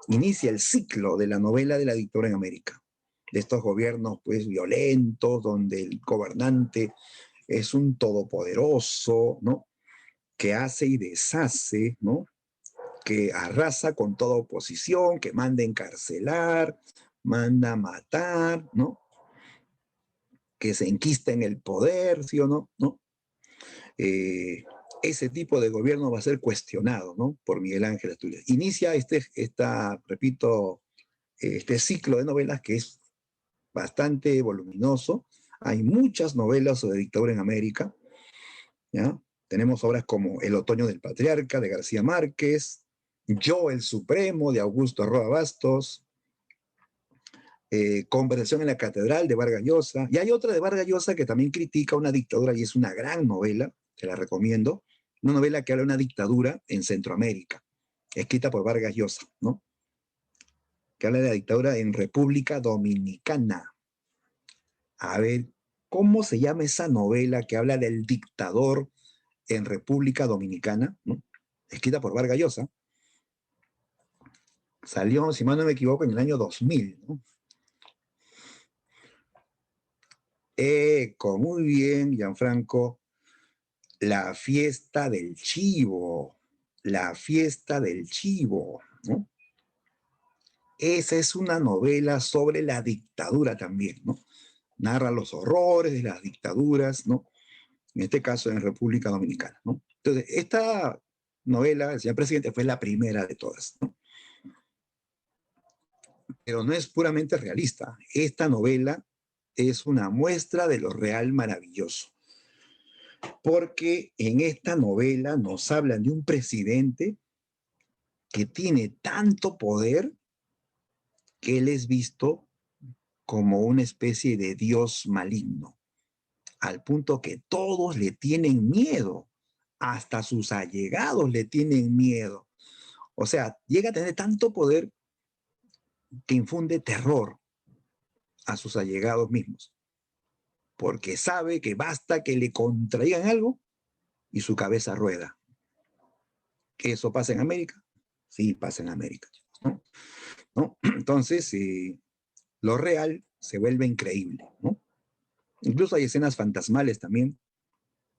Inicia el ciclo de la novela de la dictadura en América, de estos gobiernos pues violentos, donde el gobernante es un todopoderoso, ¿no? Que hace y deshace, ¿no? Que arrasa con toda oposición, que manda encarcelar, manda matar, ¿no? Que se enquista en el poder, ¿sí o no? ¿No? Ese tipo de gobierno va a ser cuestionado, ¿no? Por Miguel Ángel Asturias. Inicia repito, este ciclo de novelas que es bastante voluminoso. Hay muchas novelas sobre dictadura en América, ¿ya? Tenemos obras como El otoño del patriarca, de García Márquez, Yo, el Supremo, de Augusto Roa Bastos, Conversación en la Catedral, de Vargas Llosa, y hay otra de Vargas Llosa que también critica una dictadura, y es una gran novela, te la recomiendo, una novela que habla de una dictadura en Centroamérica, escrita por Vargas Llosa, ¿no? Que habla de la dictadura en República Dominicana. A ver, ¿cómo se llama esa novela que habla del dictador en República Dominicana, ¿no? Escrita por Vargas Llosa. Salió, si mal no me equivoco, en el año 2000, ¿no? Muy bien, Gianfranco. La fiesta del chivo. La fiesta del chivo, ¿no? Esa es una novela sobre la dictadura también, ¿no? Narra los horrores de las dictaduras, ¿no? En este caso en República Dominicana, ¿no? Entonces, esta novela, el señor presidente, fue la primera de todas, ¿no? Pero no es puramente realista. Esta novela es una muestra de lo real maravilloso, porque en esta novela nos hablan de un presidente que tiene tanto poder que él es visto como una especie de dios maligno, al punto que todos le tienen miedo, hasta sus allegados le tienen miedo. O sea, llega a tener tanto poder que infunde terror a sus allegados mismos, porque sabe que basta que le contraigan algo y su cabeza rueda. ¿Que eso pasa en América? Sí, pasa en América, ¿no? ¿No? Entonces, lo real se vuelve increíble, ¿no? Incluso hay escenas fantasmales también,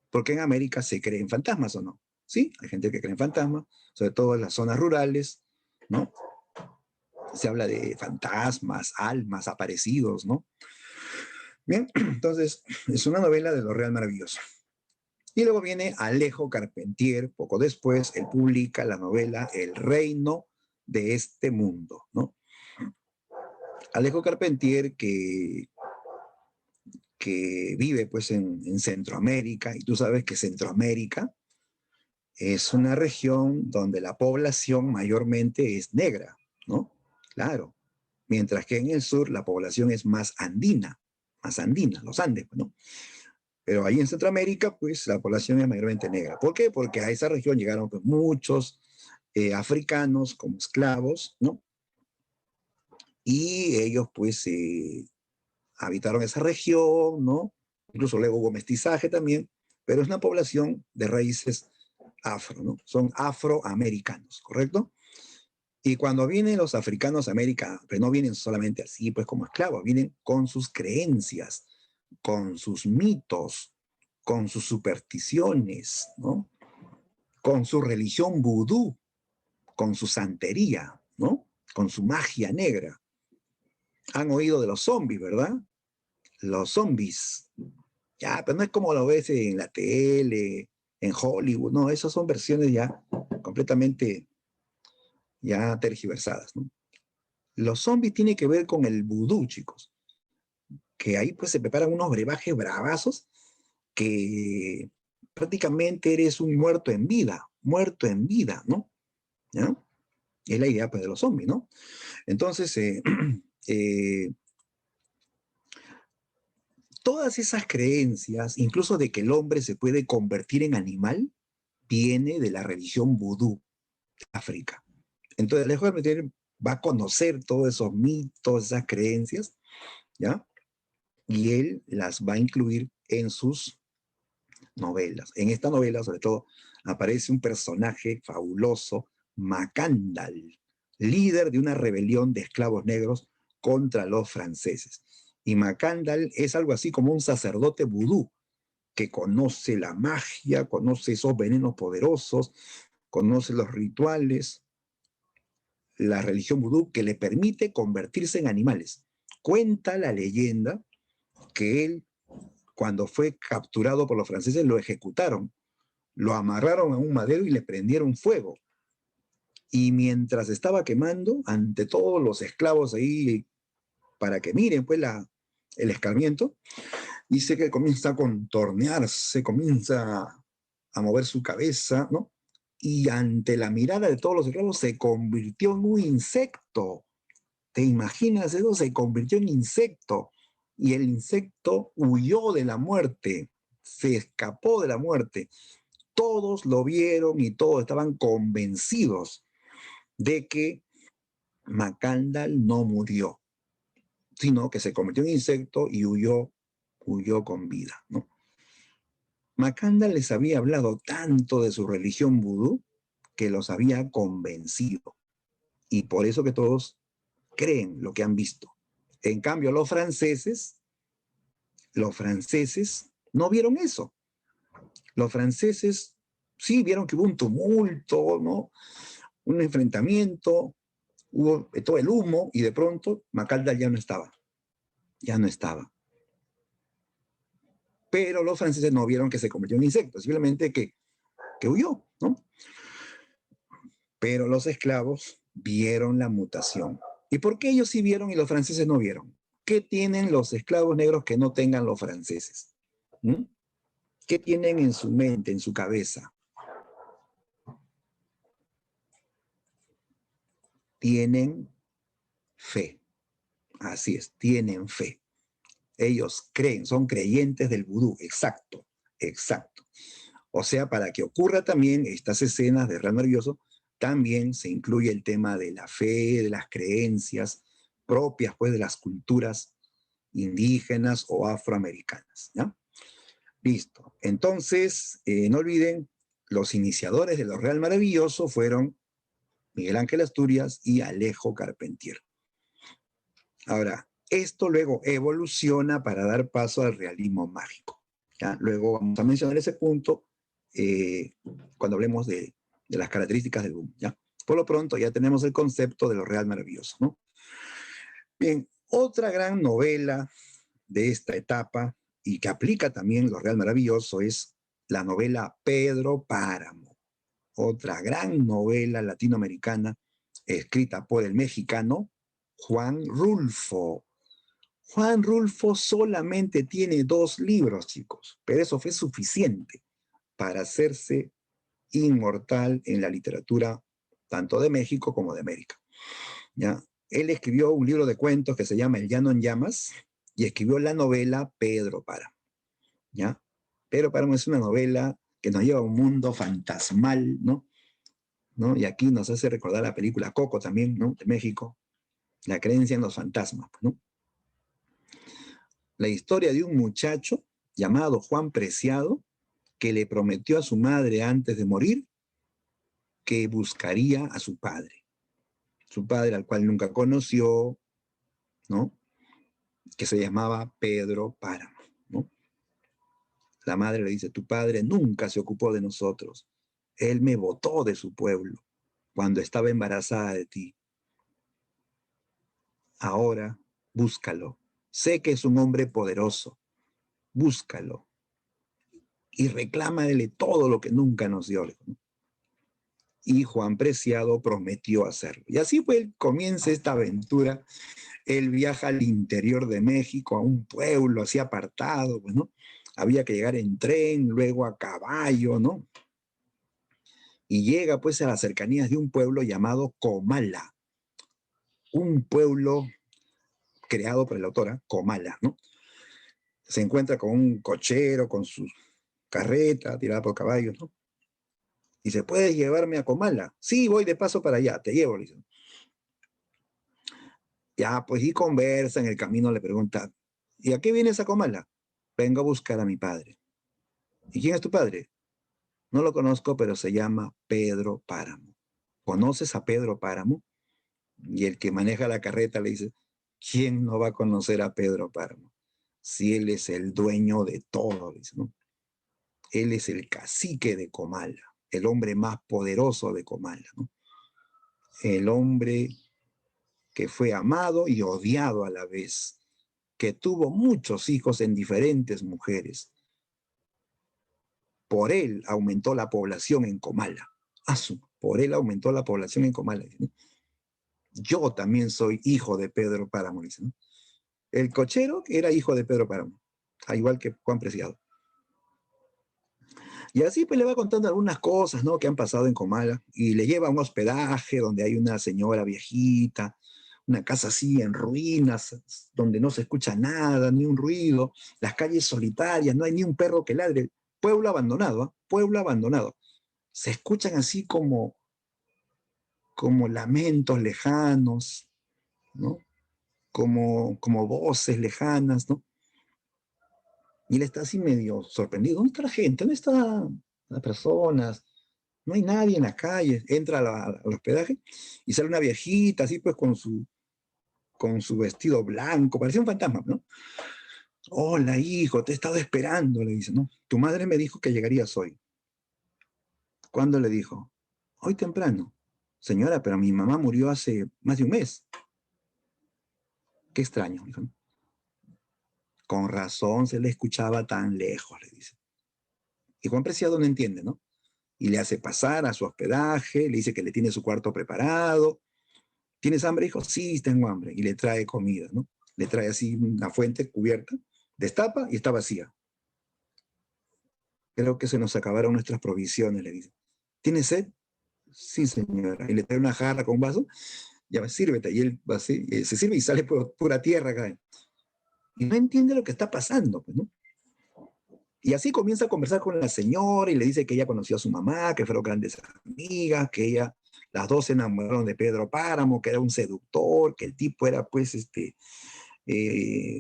porque en América se creen fantasmas, ¿o no? Sí, hay gente que cree en fantasmas, sobre todo en las zonas rurales, ¿no? Se habla de fantasmas, almas, aparecidos, ¿no? Bien, entonces es una novela de lo real maravilloso. Y luego viene Alejo Carpentier, poco después, él publica la novela El reino de este mundo, ¿no? Alejo Carpentier que vive pues en Centroamérica, y tú sabes que Centroamérica es una región donde la población mayormente es negra, ¿no? Claro. Mientras que en el sur la población es más andina, los Andes, ¿no? Pero ahí en Centroamérica, pues la población es mayormente negra. ¿Por qué? Porque a esa región llegaron pues, muchos africanos como esclavos, ¿no? Y ellos pues habitaron esa región, ¿no? Incluso luego hubo mestizaje también, pero es una población de raíces afro, ¿no? Son afroamericanos, ¿correcto? Y cuando vienen los africanos a América, pues no vienen solamente así, pues como esclavos, vienen con sus creencias, con sus mitos, con sus supersticiones, ¿no? Con su religión vudú, con su santería, ¿no? Con su magia negra. Han oído de los zombies, ¿verdad? Los zombies. Ya, pero no es como lo ves en la tele, en Hollywood, no, esas son versiones ya completamente ya tergiversadas, ¿no? Los zombies tienen que ver con el vudú, chicos, que ahí pues se preparan unos brebajes bravazos que prácticamente eres un muerto en vida, ¿no? ¿Ya? Es la idea pues de los zombies, ¿no? Entonces, eh, todas esas creencias, incluso de que el hombre se puede convertir en animal, viene de la religión vudú de África. Entonces, Alejo de va a conocer todos esos mitos, esas creencias, ¿ya? Y él las va a incluir en sus novelas. En esta novela, sobre todo, aparece un personaje fabuloso, Macandal, líder de una rebelión de esclavos negros contra los franceses. Y Macandal es algo así como un sacerdote vudú que conoce la magia, conoce esos venenos poderosos, conoce los rituales, la religión vudú que le permite convertirse en animales. Cuenta la leyenda que él, cuando fue capturado por los franceses, lo ejecutaron, lo amarraron a un madero y le prendieron fuego. Y mientras estaba quemando, ante todos los esclavos ahí, para que miren pues el escarmiento, dice que comienza a contornearse, comienza a mover su cabeza, ¿no? Y ante la mirada de todos los esclavos se convirtió en un insecto. ¿Te imaginas eso? Se convirtió en insecto. Y el insecto huyó de la muerte, se escapó de la muerte. Todos lo vieron y todos estaban convencidos de que Macandal no murió, sino que se convirtió en insecto y huyó con vida, ¿no? Macandal les había hablado tanto de su religión vudú que los había convencido. Y por eso que todos creen lo que han visto. En cambio, los franceses no vieron eso. Los franceses sí vieron que hubo un tumulto, ¿no? Un enfrentamiento, hubo todo el humo y de pronto Macaldal ya no estaba. Pero los franceses no vieron que se convirtió en insecto, simplemente que huyó, ¿no? Pero los esclavos vieron la mutación. ¿Y por qué ellos sí vieron y los franceses no vieron? ¿Qué tienen los esclavos negros que no tengan los franceses? ¿Mm? ¿Qué tienen en su mente, en su cabeza? Tienen fe. Así es, tienen fe. Ellos creen, son creyentes del vudú. Exacto, exacto. O sea, para que ocurra también estas escenas de Real Maravilloso, también se incluye el tema de la fe, de las creencias, propias pues de las culturas indígenas o afroamericanas, ¿ya? Listo. Entonces, no olviden, los iniciadores de lo Real Maravilloso fueron Miguel Ángel Asturias y Alejo Carpentier. Ahora, esto luego evoluciona para dar paso al realismo mágico, ¿ya? Luego vamos a mencionar ese punto cuando hablemos de las características del boom, ¿ya? Por lo pronto ya tenemos el concepto de lo Real Maravilloso, ¿no? Bien, otra gran novela de esta etapa y que aplica también lo Real Maravilloso es la novela Pedro Páramo, otra gran novela latinoamericana escrita por el mexicano Juan Rulfo. Juan Rulfo solamente tiene 2 libros, chicos, pero eso fue suficiente para hacerse inmortal en la literatura tanto de México como de América, ¿ya? Él escribió un libro de cuentos que se llama El Llano en Llamas y escribió la novela Pedro Páramo, ¿ya? Pedro Páramo es una novela que nos lleva a un mundo fantasmal, ¿no? Y aquí nos hace recordar la película Coco también, ¿no? De México, la creencia en los fantasmas, ¿no? La historia de un muchacho llamado Juan Preciado que le prometió a su madre antes de morir que buscaría a su padre al cual nunca conoció, ¿no? Que se llamaba Pedro Páramo, ¿no? La madre le dice, tu padre nunca se ocupó de nosotros, él me botó de su pueblo cuando estaba embarazada de ti. Ahora, búscalo. Sé que es un hombre poderoso. Búscalo. Y reclámale todo lo que nunca nos dio. ¿No? Y Juan Preciado prometió hacerlo. Y así pues comienza esta aventura. Él viaja al interior de México, a un pueblo así apartado, pues, ¿no? Había que llegar en tren, luego a caballo, ¿no? Y llega pues a las cercanías de un pueblo llamado Comala. Un pueblo creado por la autora, Comala, ¿no? Se encuentra con un cochero, con su carreta tirada por caballos, ¿no? Dice, ¿puedes llevarme a Comala? Sí, voy de paso para allá, te llevo, le dice. Ya, pues y conversa, en el camino le pregunta, ¿y a qué vienes a Comala? Vengo a buscar a mi padre. ¿Y quién es tu padre? No lo conozco, pero se llama Pedro Páramo. ¿Conoces a Pedro Páramo? Y el que maneja la carreta le dice, ¿quién no va a conocer a Pedro Páramo? Si él es el dueño de todo, dice, ¿no? Él es el cacique de Comala, el hombre más poderoso de Comala, ¿no? El hombre que fue amado y odiado a la vez, que tuvo muchos hijos en diferentes mujeres. Por él aumentó la población en Comala. Por él aumentó la población en Comala. ¿No? Yo también soy hijo de Pedro Páramo, dice, ¿no? El cochero era hijo de Pedro Páramo, al igual que Juan Preciado. Y así pues le va contando algunas cosas, ¿no? Que han pasado en Comala y le lleva a un hospedaje donde hay una señora viejita, una casa así en ruinas, donde no se escucha nada, ni un ruido, las calles solitarias, no hay ni un perro que ladre. Pueblo abandonado, ¿eh? Pueblo abandonado. Se escuchan así como lamentos lejanos, ¿no? Como voces lejanas, ¿no? Y él está así medio sorprendido. ¿Dónde está la gente? ¿Dónde están las personas? No hay nadie en la calle. Entra al hospedaje y sale una viejita así pues con su vestido blanco. Parecía un fantasma, ¿no? Hola, hijo, te he estado esperando, le dice, ¿no? Tu madre me dijo que llegarías hoy. ¿Cuándo le dijo? Hoy temprano. Señora, pero mi mamá murió hace más de un mes. Qué extraño, dijo. Con razón se le escuchaba tan lejos, le dice. Y Juan Preciado no entiende, ¿no? Y le hace pasar a su hospedaje, le dice que le tiene su cuarto preparado. ¿Tienes hambre, hijo? Sí, tengo hambre. Y le trae comida, ¿no? Le trae así una fuente cubierta, destapa y está vacía. Creo que se nos acabaron nuestras provisiones, le dice. ¿Tienes sed? Sí, señora. Y le trae una jarra con un vaso, ya sírvete. Y él va así, se sirve y sale por pura tierra acá. Y no entiende lo que está pasando, pues, ¿no? Y así comienza a conversar con la señora y le dice que ella conoció a su mamá, que fueron grandes amigas, que ella las dos se enamoraron de Pedro Páramo, que era un seductor, que el tipo era pues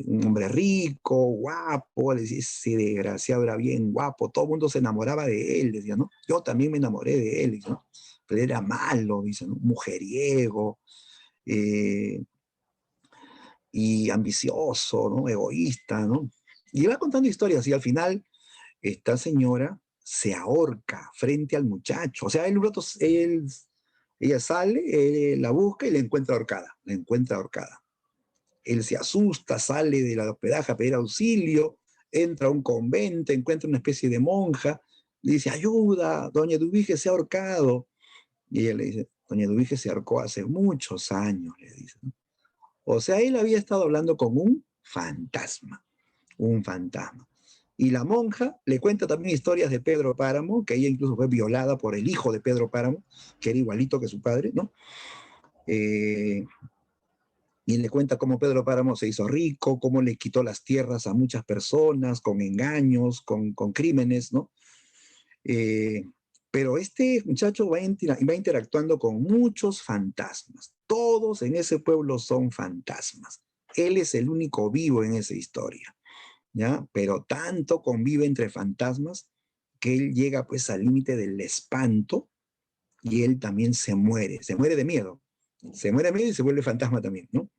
un hombre rico, guapo, ese desgraciado era bien guapo, todo el mundo se enamoraba de él, decía, ¿no? Yo también me enamoré de él, dice, ¿no? Pero era malo, dice, ¿no? Mujeriego, eh, y ambicioso, ¿no? Egoísta, ¿no? Y va contando historias y al final esta señora se ahorca frente al muchacho. O sea, ella sale, él la busca y la encuentra ahorcada, la encuentra ahorcada. Él se asusta, sale del hospedaje a pedir auxilio, entra a un convento, encuentra una especie de monja, le dice, ayuda, doña Dubige se ha ahorcado. Y ella le dice, doña Dubige se ahorcó hace muchos años, le dice, ¿no? O sea, él había estado hablando con un fantasma, un fantasma. Y la monja le cuenta también historias de Pedro Páramo, que ella incluso fue violada por el hijo de Pedro Páramo, que era igualito que su padre, ¿no? Eh, y le cuenta cómo Pedro Páramo se hizo rico, cómo le quitó las tierras a muchas personas, con engaños, con crímenes, ¿no? Eh, pero este muchacho va interactuando con muchos fantasmas. Todos en ese pueblo son fantasmas. Él es el único vivo en esa historia, ¿ya? Pero tanto convive entre fantasmas que él llega pues al límite del espanto y él también se muere de miedo. Se muere de miedo y se vuelve fantasma también, ¿no?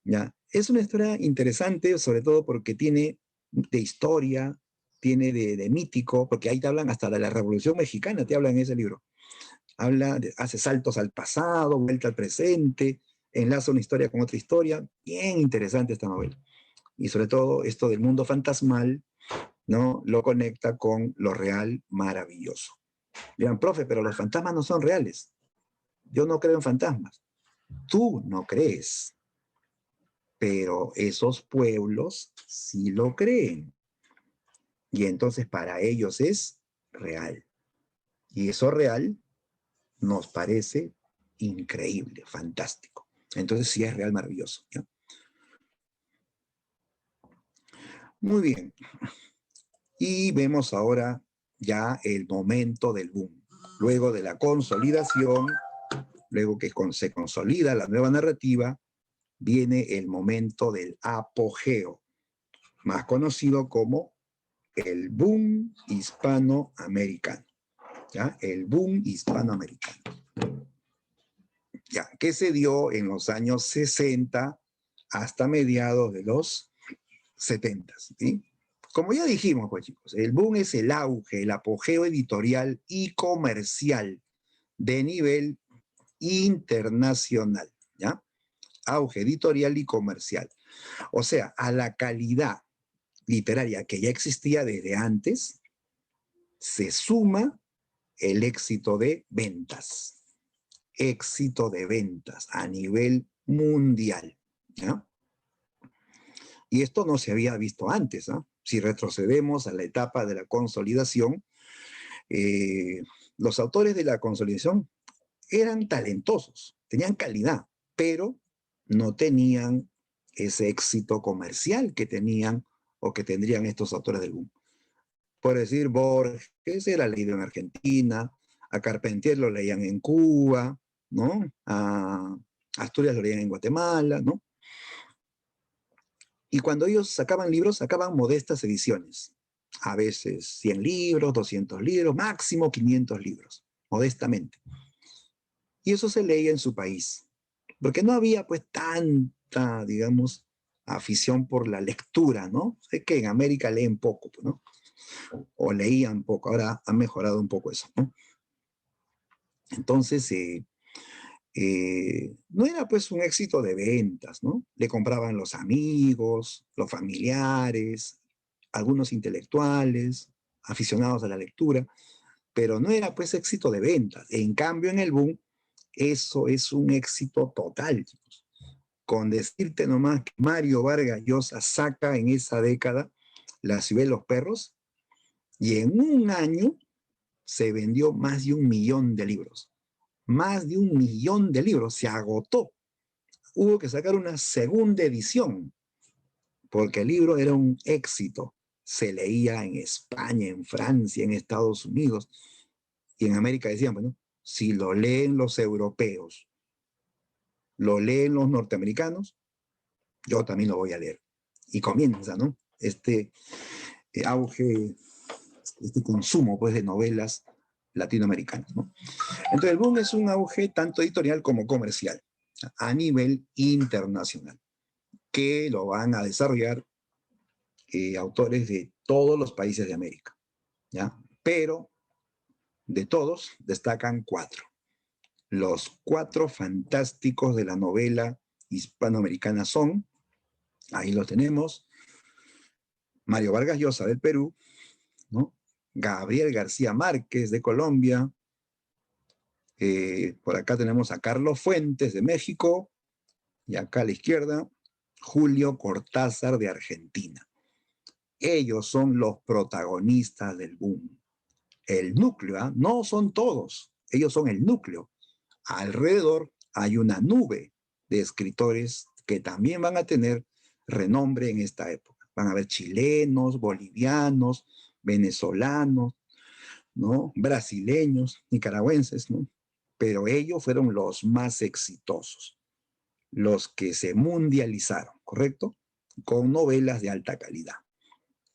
¿Ya? Es una historia interesante, sobre todo porque tiene de historia, tiene de mítico, porque ahí te hablan hasta de la Revolución Mexicana, te hablan en ese libro. Hace saltos al pasado, vuelta al presente, enlaza una historia con otra historia. Bien interesante esta novela. Y sobre todo esto del mundo fantasmal, ¿no? Lo conecta con lo real maravilloso. Dirán, profe, pero los fantasmas no son reales. Yo no creo en fantasmas. Tú no crees, pero esos pueblos sí lo creen. Y entonces para ellos es real. Y eso real nos parece increíble, fantástico. Entonces sí es real, maravilloso, ¿ya? Muy bien. Y vemos ahora ya el momento del boom. Luego de la consolidación, luego que se consolida la nueva narrativa, viene el momento del apogeo, más conocido como el boom hispanoamericano. ¿Ya? El boom hispanoamericano. ¿Ya? Que se dio en los años 60 hasta mediados de los 70. ¿Sí? Como ya dijimos, pues chicos, el boom es el auge, el apogeo editorial y comercial de nivel internacional, ¿ya? Auge editorial y comercial. O sea, a la calidad literaria que ya existía desde antes, se suma el éxito de ventas. Éxito de ventas a nivel mundial, ¿ya? Y esto no se había visto antes, ¿eh? Si retrocedemos a la etapa de la consolidación, eh, los autores de la consolidación eran talentosos, tenían calidad, pero no tenían ese éxito comercial que tenían o que tendrían estos autores del boom. Por decir, Borges era leído en Argentina, a Carpentier lo leían en Cuba, ¿no? A Asturias lo leían en Guatemala, ¿no? Y cuando ellos sacaban libros, sacaban modestas ediciones. A veces 100 libros, 200 libros, máximo 500 libros, modestamente. Y eso se leía en su país, porque no había pues tanta, digamos, afición por la lectura, ¿no? Sé que en América leen poco, ¿no? O leían poco, ahora ha mejorado un poco eso, ¿no? Entonces, no era pues un éxito de ventas, ¿no? Le compraban los amigos, los familiares, algunos intelectuales, aficionados a la lectura, pero no era pues éxito de ventas. En cambio, en el boom, eso es un éxito total, chicos. Con decirte nomás que Mario Vargas Llosa saca en esa década La ciudad de los perros y en un año se vendió más de 1 millón de libros. Más de 1 millón de libros, se agotó. Hubo que sacar una segunda edición, porque el libro era un éxito. Se leía en España, en Francia, en Estados Unidos, y en América decían, bueno, si lo leen los europeos, lo leen los norteamericanos, yo también lo voy a leer. Y comienza, ¿no? Este auge, este consumo, pues, de novelas latinoamericanas, ¿no? Entonces, el boom es un auge tanto editorial como comercial, a nivel internacional, que lo van a desarrollar autores de todos los países de América, ¿ya? Pero de todos destacan cuatro. Los cuatro fantásticos de la novela hispanoamericana son, ahí los tenemos, Mario Vargas Llosa del Perú, ¿no? Gabriel García Márquez de Colombia, por acá tenemos a Carlos Fuentes de México, y acá a la izquierda, Julio Cortázar de Argentina. Ellos son los protagonistas del boom. El núcleo, ¿eh? No son todos, ellos son el núcleo. Alrededor hay una nube de escritores que también van a tener renombre en esta época. Van a haber chilenos, bolivianos, venezolanos, ¿no? Brasileños, nicaragüenses, ¿no? Pero ellos fueron los más exitosos, los que se mundializaron, ¿correcto? Con novelas de alta calidad,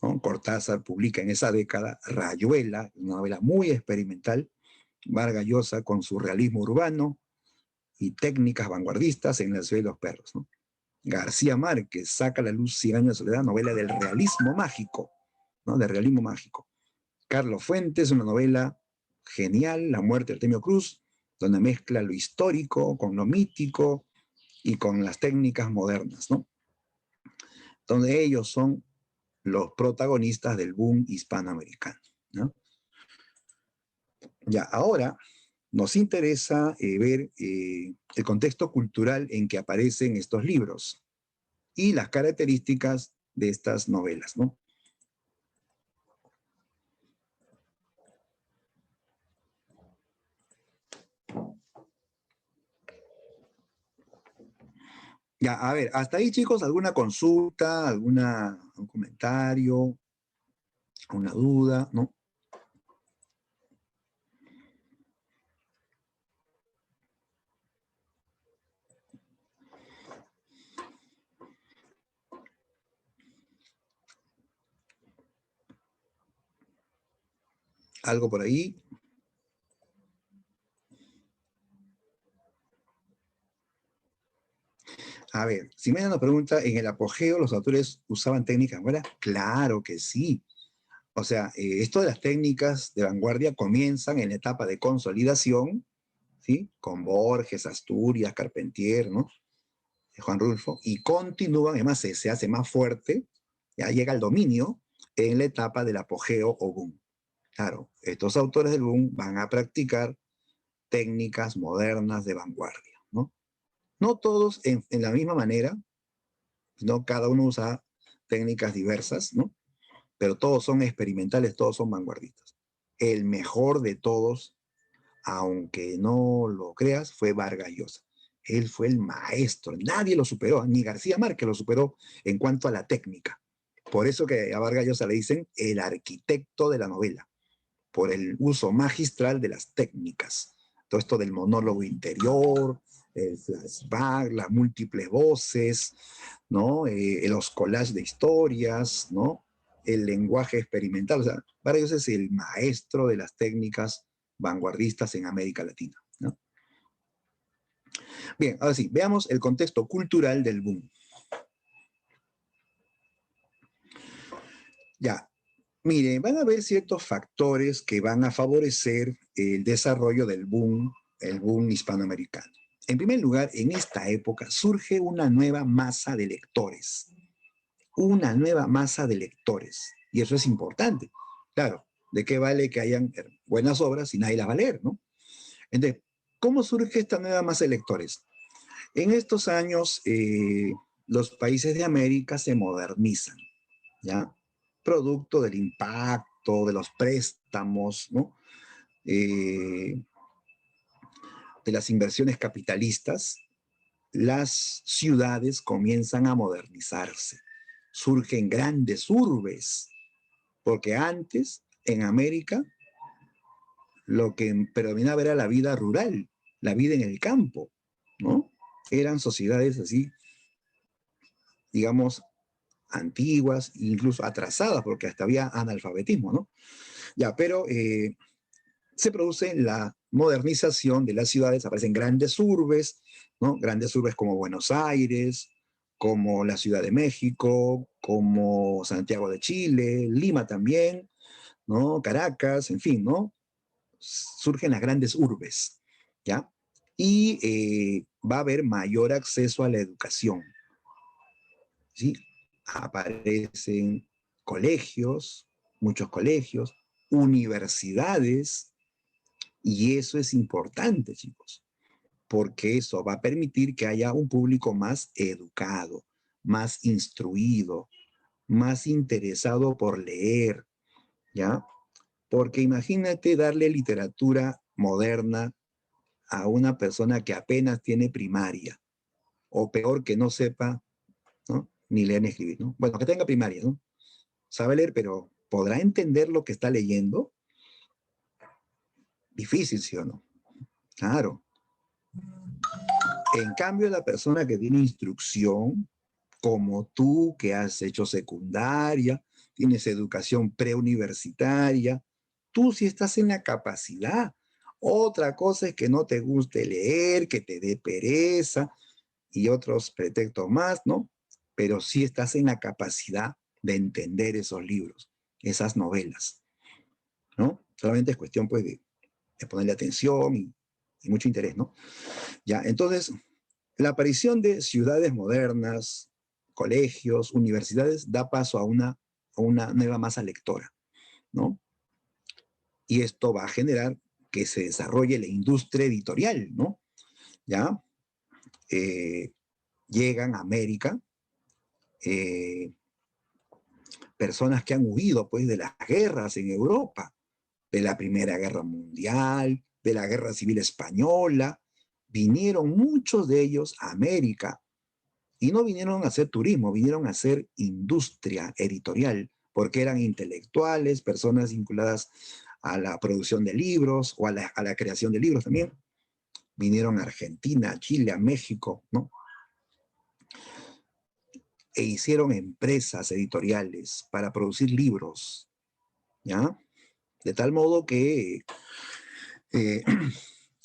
¿no? Cortázar publica en esa década Rayuela, una novela muy experimental, Vargas Llosa con su realismo urbano y técnicas vanguardistas en La ciudad de los perros, ¿no? García Márquez saca a la luz 100 años de soledad, novela del realismo mágico, ¿no? Del realismo mágico. Carlos Fuentes, una novela genial, La muerte de Artemio Cruz, donde mezcla lo histórico con lo mítico y con las técnicas modernas, ¿no? Donde ellos son los protagonistas del boom hispanoamericano, ¿no? Ya, ahora nos interesa ver el contexto cultural en que aparecen estos libros y las características de estas novelas, ¿no? Ya, a ver, hasta ahí, chicos, ¿alguna consulta, algún comentario, una duda, no? ¿Algo por ahí? A ver, si me nos pregunta, ¿en el apogeo los autores usaban técnicas vanguardia? Claro que sí. O sea, esto de las técnicas de vanguardia comienzan en la etapa de consolidación, ¿sí? Con Borges, Asturias, Carpentier, ¿no? Juan Rulfo, y continúan, además se hace más fuerte, ya llega al dominio en la etapa del apogeo o boom. Claro, estos autores del boom van a practicar técnicas modernas de vanguardia, ¿no? No todos en la misma manera, no cada uno usa técnicas diversas, ¿no? Pero todos son experimentales, todos son vanguardistas. El mejor de todos, aunque no lo creas, fue Vargas Llosa. Él fue el maestro, nadie lo superó, ni García Márquez lo superó en cuanto a la técnica. Por eso que a Vargas Llosa le dicen el arquitecto de la novela, por el uso magistral de las técnicas. Todo esto del monólogo interior, el flashback, las múltiples voces, ¿no? Los collages de historias, ¿no? El lenguaje experimental. O sea, Vargas Llosa es el maestro de las técnicas vanguardistas en América Latina, ¿no? Bien, ahora sí, veamos el contexto cultural del boom. Ya, mire, van a haber ciertos factores que van a favorecer el desarrollo del boom, el boom hispanoamericano. En primer lugar, en esta época surge una nueva masa de lectores, y eso es importante. Claro, ¿de qué vale que hayan buenas obras si nadie las va a leer, ¿no? Entonces, ¿cómo surge esta nueva masa de lectores? En estos años, los países de América se modernizan, ¿ya? Producto del impacto, de los préstamos, ¿no? De las inversiones capitalistas, las ciudades comienzan a modernizarse. Surgen grandes urbes, porque antes en América lo que predominaba era la vida rural, la vida en el campo, ¿no? Eran sociedades así, digamos, antiguas, incluso atrasadas, porque hasta había analfabetismo, ¿no? Ya, pero se produce la modernización de las ciudades, aparecen grandes urbes, ¿no? Grandes urbes como Buenos Aires, como la Ciudad de México, como Santiago de Chile, Lima también, ¿no? Caracas, en fin, ¿no? Surgen las grandes urbes, ¿ya? Y va a haber mayor acceso a la educación, ¿sí? Aparecen colegios, muchos colegios, universidades, y eso es importante, chicos, porque eso va a permitir que haya un público más educado, más instruido, más interesado por leer, ¿ya? Porque imagínate darle literatura moderna a una persona que apenas tiene primaria, o peor, que no sepa, ¿no? Ni leer ni escribir, ¿no? Bueno, que tenga primaria, ¿no? Sabe leer, pero ¿podrá entender lo que está leyendo? Difícil, ¿sí o no? Claro. En cambio, la persona que tiene instrucción, como tú, que has hecho secundaria, tienes educación preuniversitaria, tú sí estás en la capacidad. Otra cosa es que no te guste leer, que te dé pereza y otros pretextos más, ¿no? Pero sí estás en la capacidad de entender esos libros, esas novelas, ¿no? Solamente es cuestión, pues, de ponerle atención y mucho interés, ¿no? Ya, entonces, la aparición de ciudades modernas, colegios, universidades, da paso a una nueva masa lectora, ¿no? Y esto va a generar que se desarrolle la industria editorial, ¿no? ¿Ya? Eh, Llegan a América eh, personas que han huido, pues, de las guerras en Europa, de la Primera Guerra Mundial, de la Guerra Civil Española. Vinieron muchos de ellos a América. Y no vinieron a hacer turismo, vinieron a hacer industria editorial, porque eran intelectuales, personas vinculadas a la producción de libros o a la creación de libros también. Vinieron a Argentina, a Chile, a México, ¿no? E hicieron empresas editoriales para producir libros, ¿ya? De tal modo que eh,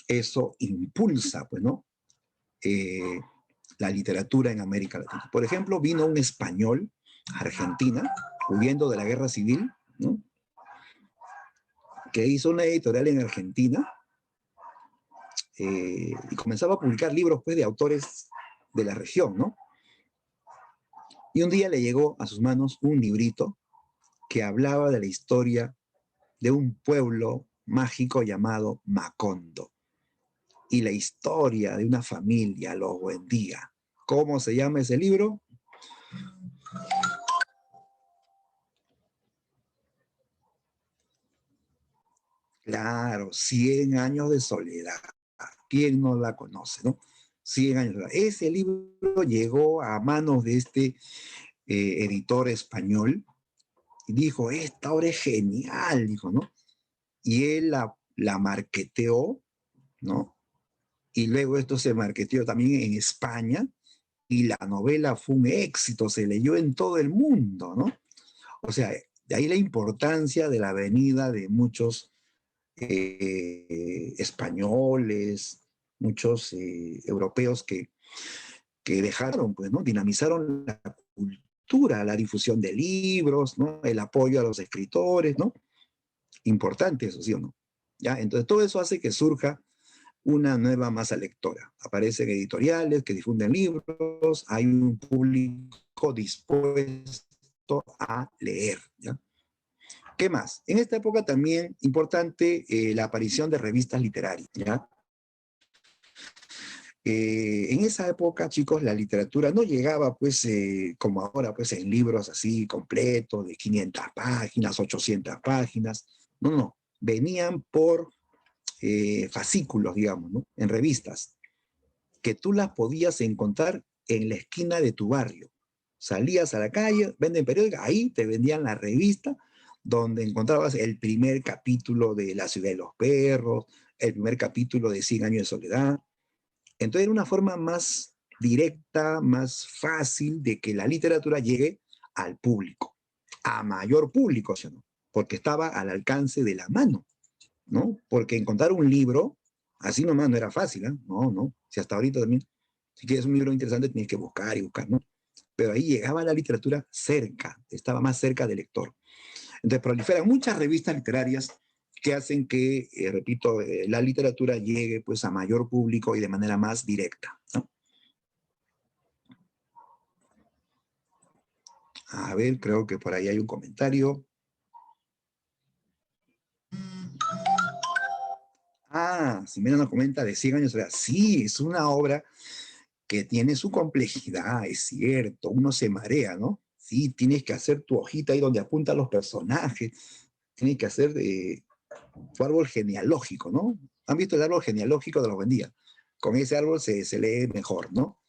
eso impulsa, pues, ¿no? Eh, la literatura en América Latina. Por ejemplo, vino un español a Argentina, huyendo de la guerra civil, ¿no? Que hizo una editorial en Argentina y comenzaba a publicar libros, pues, de autores de la región, ¿no? Y un día le llegó a sus manos un librito que hablaba de la historia de un pueblo mágico llamado Macondo y la historia de una familia, los Buendía. ¿Cómo se llama ese libro? Claro, 100 años de soledad. ¿Quién no la conoce, no? 100 años de soledad. Ese libro llegó a manos de este editor español y dijo, esta obra es genial, dijo, ¿no? Y él la marketeó, ¿no? Y luego esto se marketeó también en España y la novela fue un éxito, se leyó en todo el mundo, ¿no? O sea, de ahí la importancia de la venida de muchos españoles, muchos europeos que dejaron, pues, ¿no? Dinamizaron la cultura, la difusión de libros, ¿no? El apoyo a los escritores, ¿no? Importante eso, ¿sí o no? ¿Ya? Entonces todo eso hace que surja una nueva masa lectora. Aparecen editoriales que difunden libros, hay un público dispuesto a leer, ¿ya? ¿Qué más? En esta época también importante la aparición de revistas literarias, ¿ya? En esa época, chicos, la literatura no llegaba, pues, como ahora, pues, en libros así completos, de 500 páginas, 800 páginas. No, no. Venían por fascículos, digamos, ¿no? En revistas, que tú las podías encontrar en la esquina de tu barrio. Salías a la calle, venden periódicos, ahí te vendían la revista donde encontrabas el primer capítulo de La ciudad de los perros, el primer capítulo de 100 años de soledad. Entonces era una forma más directa, más fácil de que la literatura llegue al público, a mayor público, ¿sí o no? Porque estaba al alcance de la mano, ¿no? Porque encontrar un libro, así nomás no era fácil, ¿eh? No, no. Si hasta ahorita también, si quieres un libro interesante, tienes que buscar y buscar, ¿no? Pero ahí llegaba la literatura cerca, estaba más cerca del lector. Entonces proliferan muchas revistas literarias que hacen que, repito, la literatura llegue pues a mayor público y de manera más directa, ¿no? A ver, creo que por ahí hay un comentario. Ah, Ximena nos comenta de 100 años. Sí, es una obra que tiene su complejidad, es cierto, uno se marea, ¿no? Sí, tienes que hacer tu hojita ahí donde apuntan los personajes, tienes que hacer tu árbol genealógico, ¿no? ¿Han visto el árbol genealógico de los Buendía? Con ese árbol se lee mejor, ¿no?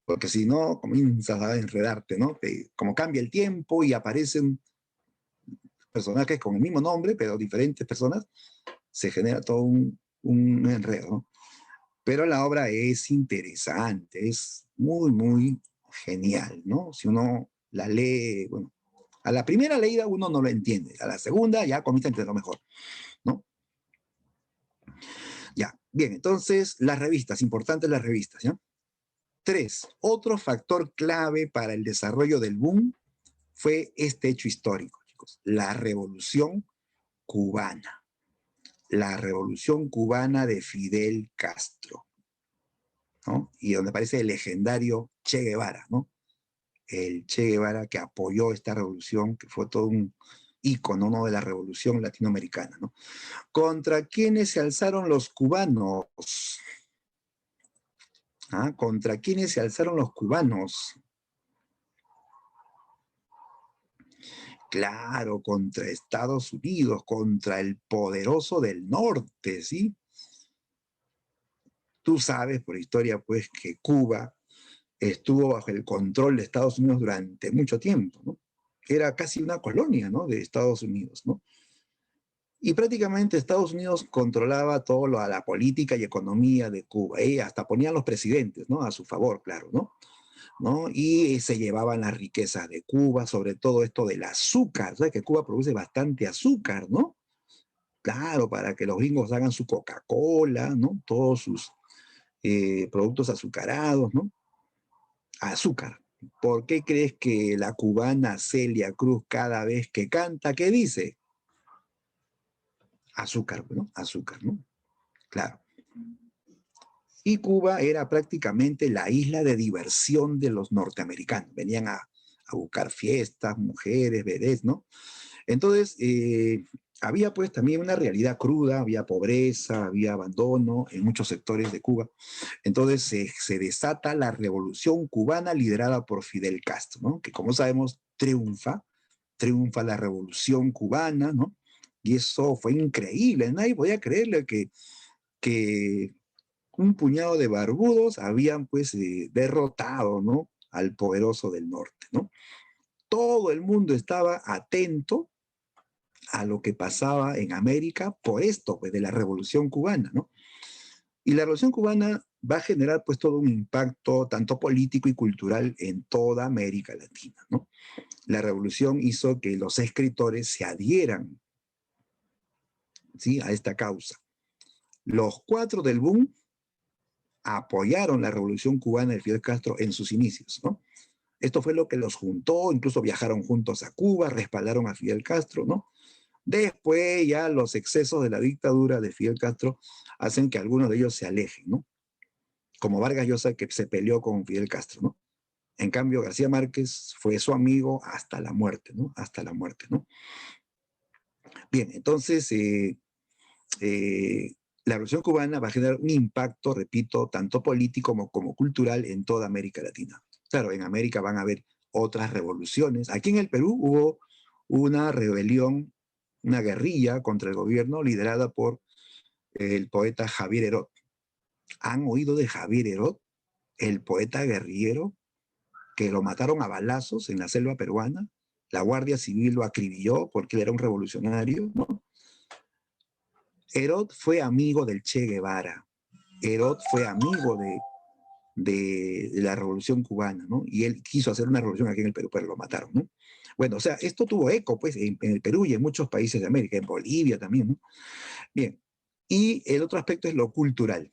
Porque si no, comienzas a enredarte, ¿no? Como cambia el tiempo y aparecen personajes con el mismo nombre, pero diferentes personas, se genera todo un enredo, ¿no? Pero la obra es interesante, es muy, muy genial, ¿no? Si uno la lee, bueno, a la primera leída uno no lo entiende, a la segunda ya comienza a entenderlo mejor, ¿no? Ya, bien, entonces las revistas, importantes las revistas, ¿ya? 3. Otro factor clave para el desarrollo del boom fue este hecho histórico, chicos, la Revolución Cubana. La Revolución Cubana de Fidel Castro, ¿no? Y donde aparece el legendario Che Guevara, ¿no? El Che Guevara que apoyó esta revolución, que fue todo un ícono, ¿no?, de la revolución latinoamericana, ¿no? ¿Contra quiénes se alzaron los cubanos? ¿Ah? ¿Contra quiénes se alzaron los cubanos? Claro, contra Estados Unidos, contra el poderoso del norte, ¿sí? Tú sabes por historia, pues, que Cuba estuvo bajo el control de Estados Unidos durante mucho tiempo, ¿no? Era casi una colonia, ¿no?, de Estados Unidos, ¿no? Y prácticamente Estados Unidos controlaba todo lo a la política y economía de Cuba, y hasta ponían los presidentes, ¿no?, a su favor, claro, ¿no? ¿No? Y se llevaban las riquezas de Cuba, sobre todo esto del azúcar, ¿sabes? Que Cuba produce bastante azúcar, ¿no? Claro, para que los gringos hagan su Coca-Cola, ¿no? Todos sus productos azucarados, ¿no? Azúcar. ¿Por qué crees que la cubana Celia Cruz cada vez que canta, qué dice? Azúcar, ¿no? Azúcar, ¿no? Claro. Y Cuba era prácticamente la isla de diversión de los norteamericanos. Venían a buscar fiestas, mujeres, bebés, ¿no? Entonces, había pues también una realidad cruda, había pobreza, había abandono en muchos sectores de Cuba. Entonces se desata la revolución cubana liderada por Fidel Castro, ¿no? Que como sabemos triunfa la revolución cubana, ¿no? Y eso fue increíble, nadie podía creerle que un puñado de barbudos habían pues derrotado, ¿no?, al poderoso del norte, ¿no? Todo el mundo estaba atento a lo que pasaba en América por esto, pues, de la Revolución Cubana, ¿no? Y la Revolución Cubana va a generar, pues, todo un impacto tanto político y cultural en toda América Latina, ¿no? La revolución hizo que los escritores se adhieran, ¿sí?, a esta causa. Los 4 del boom apoyaron la Revolución Cubana de Fidel Castro en sus inicios, ¿no? Esto fue lo que los juntó, incluso viajaron juntos a Cuba, respaldaron a Fidel Castro, ¿no? Después ya los excesos de la dictadura de Fidel Castro hacen que algunos de ellos se alejen, ¿no? Como Vargas Llosa, que se peleó con Fidel Castro, ¿no? En cambio, García Márquez fue su amigo hasta la muerte, ¿no? Hasta la muerte, ¿no? Bien, entonces, eh, la Revolución Cubana va a generar un impacto, repito, tanto político como cultural en toda América Latina. Claro, en América van a haber otras revoluciones. Aquí en el Perú hubo una rebelión, una guerrilla contra el gobierno liderada por el poeta Javier Herot. ¿Han oído de Javier Herot, el poeta guerrillero que lo mataron a balazos en la selva peruana la Guardia Civil lo acribilló porque él era un revolucionario, ¿no? Herod fue amigo del Che Guevara. Herod fue amigo de la Revolución Cubana, ¿no? Y él quiso hacer una revolución aquí en el Perú, pero lo mataron, ¿no? Bueno, o sea, esto tuvo eco, pues, en el Perú y en muchos países de América, en Bolivia también, ¿no? Bien, y el otro aspecto es lo cultural.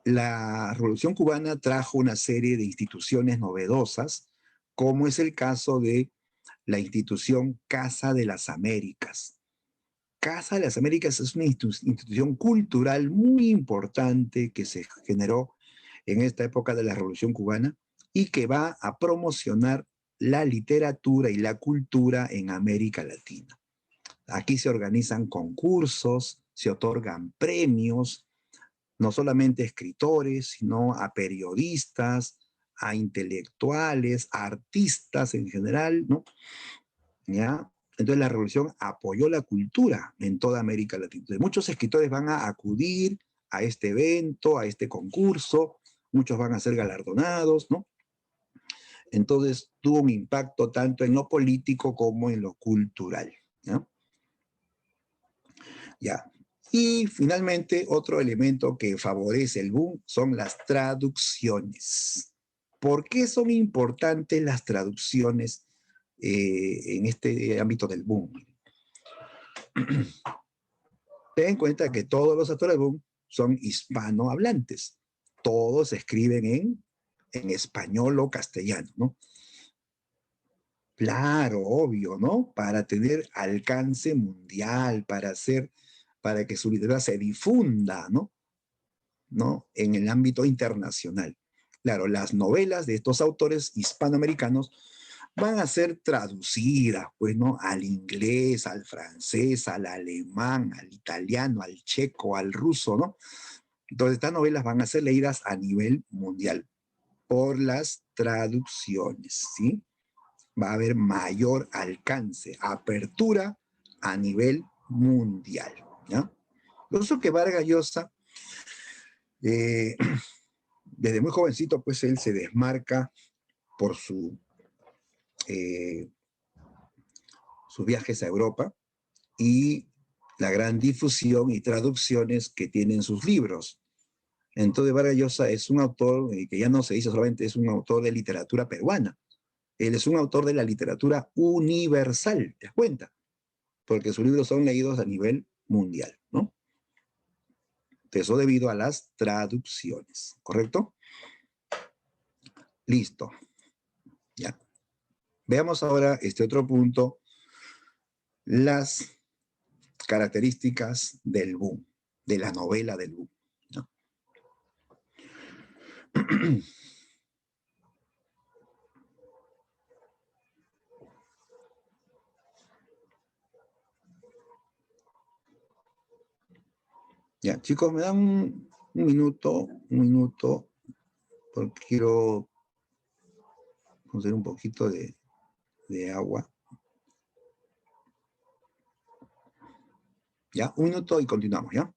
La Revolución Cubana trajo una serie de instituciones novedosas, como es el caso de la institución Casa de las Américas. Casa de las Américas es una institución cultural muy importante que se generó en esta época de la Revolución Cubana y que va a promocionar la literatura y la cultura en América Latina. Aquí se organizan concursos, se otorgan premios, no solamente a escritores, sino a periodistas, a intelectuales, a artistas en general, ¿no? ¿Ya? Entonces la revolución apoyó la cultura en toda América Latina. Entonces, muchos escritores van a acudir a este evento, a este concurso, muchos van a ser galardonados, ¿no? Entonces tuvo un impacto tanto en lo político como en lo cultural, ¿ya? Ya. Y finalmente, otro elemento que favorece el boom son las traducciones. ¿Por qué son importantes las traducciones en este ámbito del boom? Ten en cuenta que todos los actores del boom son hispanohablantes. Todos escriben en español o castellano, ¿no? Claro, obvio, ¿no? Para tener alcance mundial, para que su literatura se difunda, ¿no? ¿No? En el ámbito internacional. Claro, las novelas de estos autores hispanoamericanos van a ser traducidas, pues, ¿no? Al inglés, al francés, al alemán, al italiano, al checo, al ruso, ¿no? Entonces, estas novelas van a ser leídas a nivel mundial por las traducciones, ¿sí? Va a haber mayor alcance, apertura a nivel mundial, ¿ya? Por eso que Vargas Llosa, eh, desde muy jovencito, pues él se desmarca por eh, sus viajes a Europa y la gran difusión y traducciones que tienen sus libros. Entonces Vargas Llosa es un autor que ya no se dice solamente es un autor de literatura peruana, él es un autor de la literatura universal, ¿te das cuenta? Porque sus libros son leídos a nivel mundial, ¿no? Eso debido a las traducciones, ¿correcto? Listo, ya. Veamos ahora este otro punto, las características del boom, de la novela del boom, ¿no? Ya, chicos, me dan un minuto, porque quiero conseguir un poquito de agua. Ya, un minuto y continuamos, ¿ya?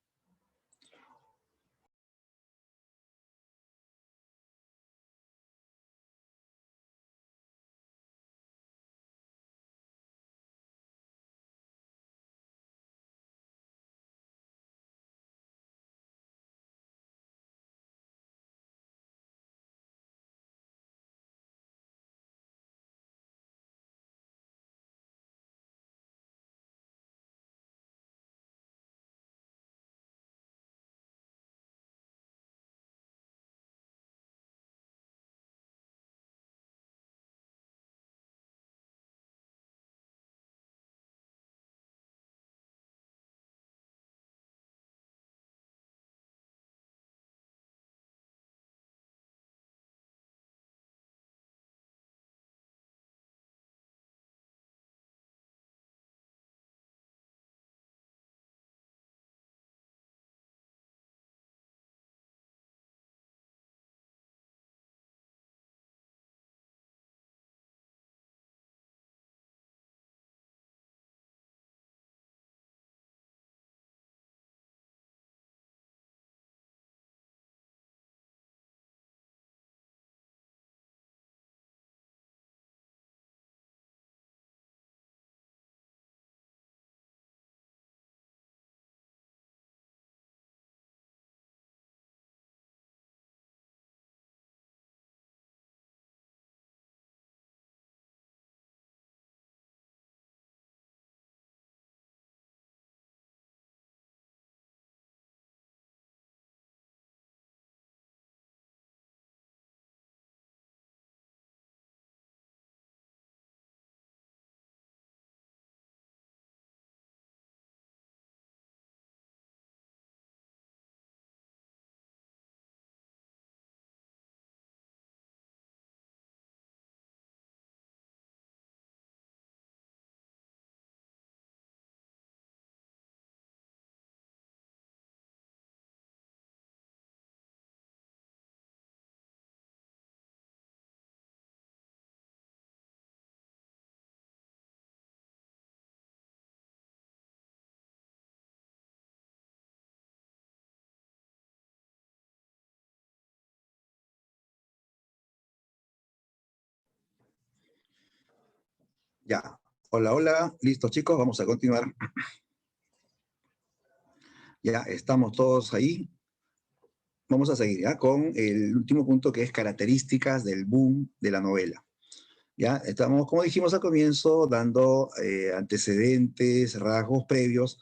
Ya. Hola, hola. Listo, chicos, vamos a continuar. Ya estamos todos ahí. Vamos a seguir ya con el último punto, que es características del boom de la novela. Ya estamos, como dijimos al comienzo, dando antecedentes, rasgos previos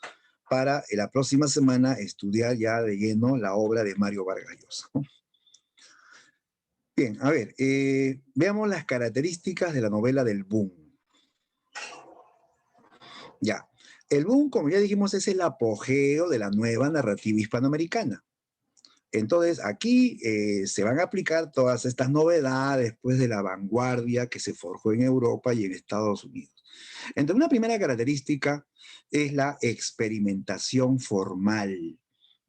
para la próxima semana estudiar ya de lleno la obra de Mario Vargas Llosa, ¿no? Bien, a ver, veamos las características de la novela del boom. Ya, el boom, como ya dijimos, es el apogeo de la nueva narrativa hispanoamericana. Entonces, aquí se van a aplicar todas estas novedades, pues, de la vanguardia que se forjó en Europa y en Estados Unidos. Entonces, una primera característica es la experimentación formal,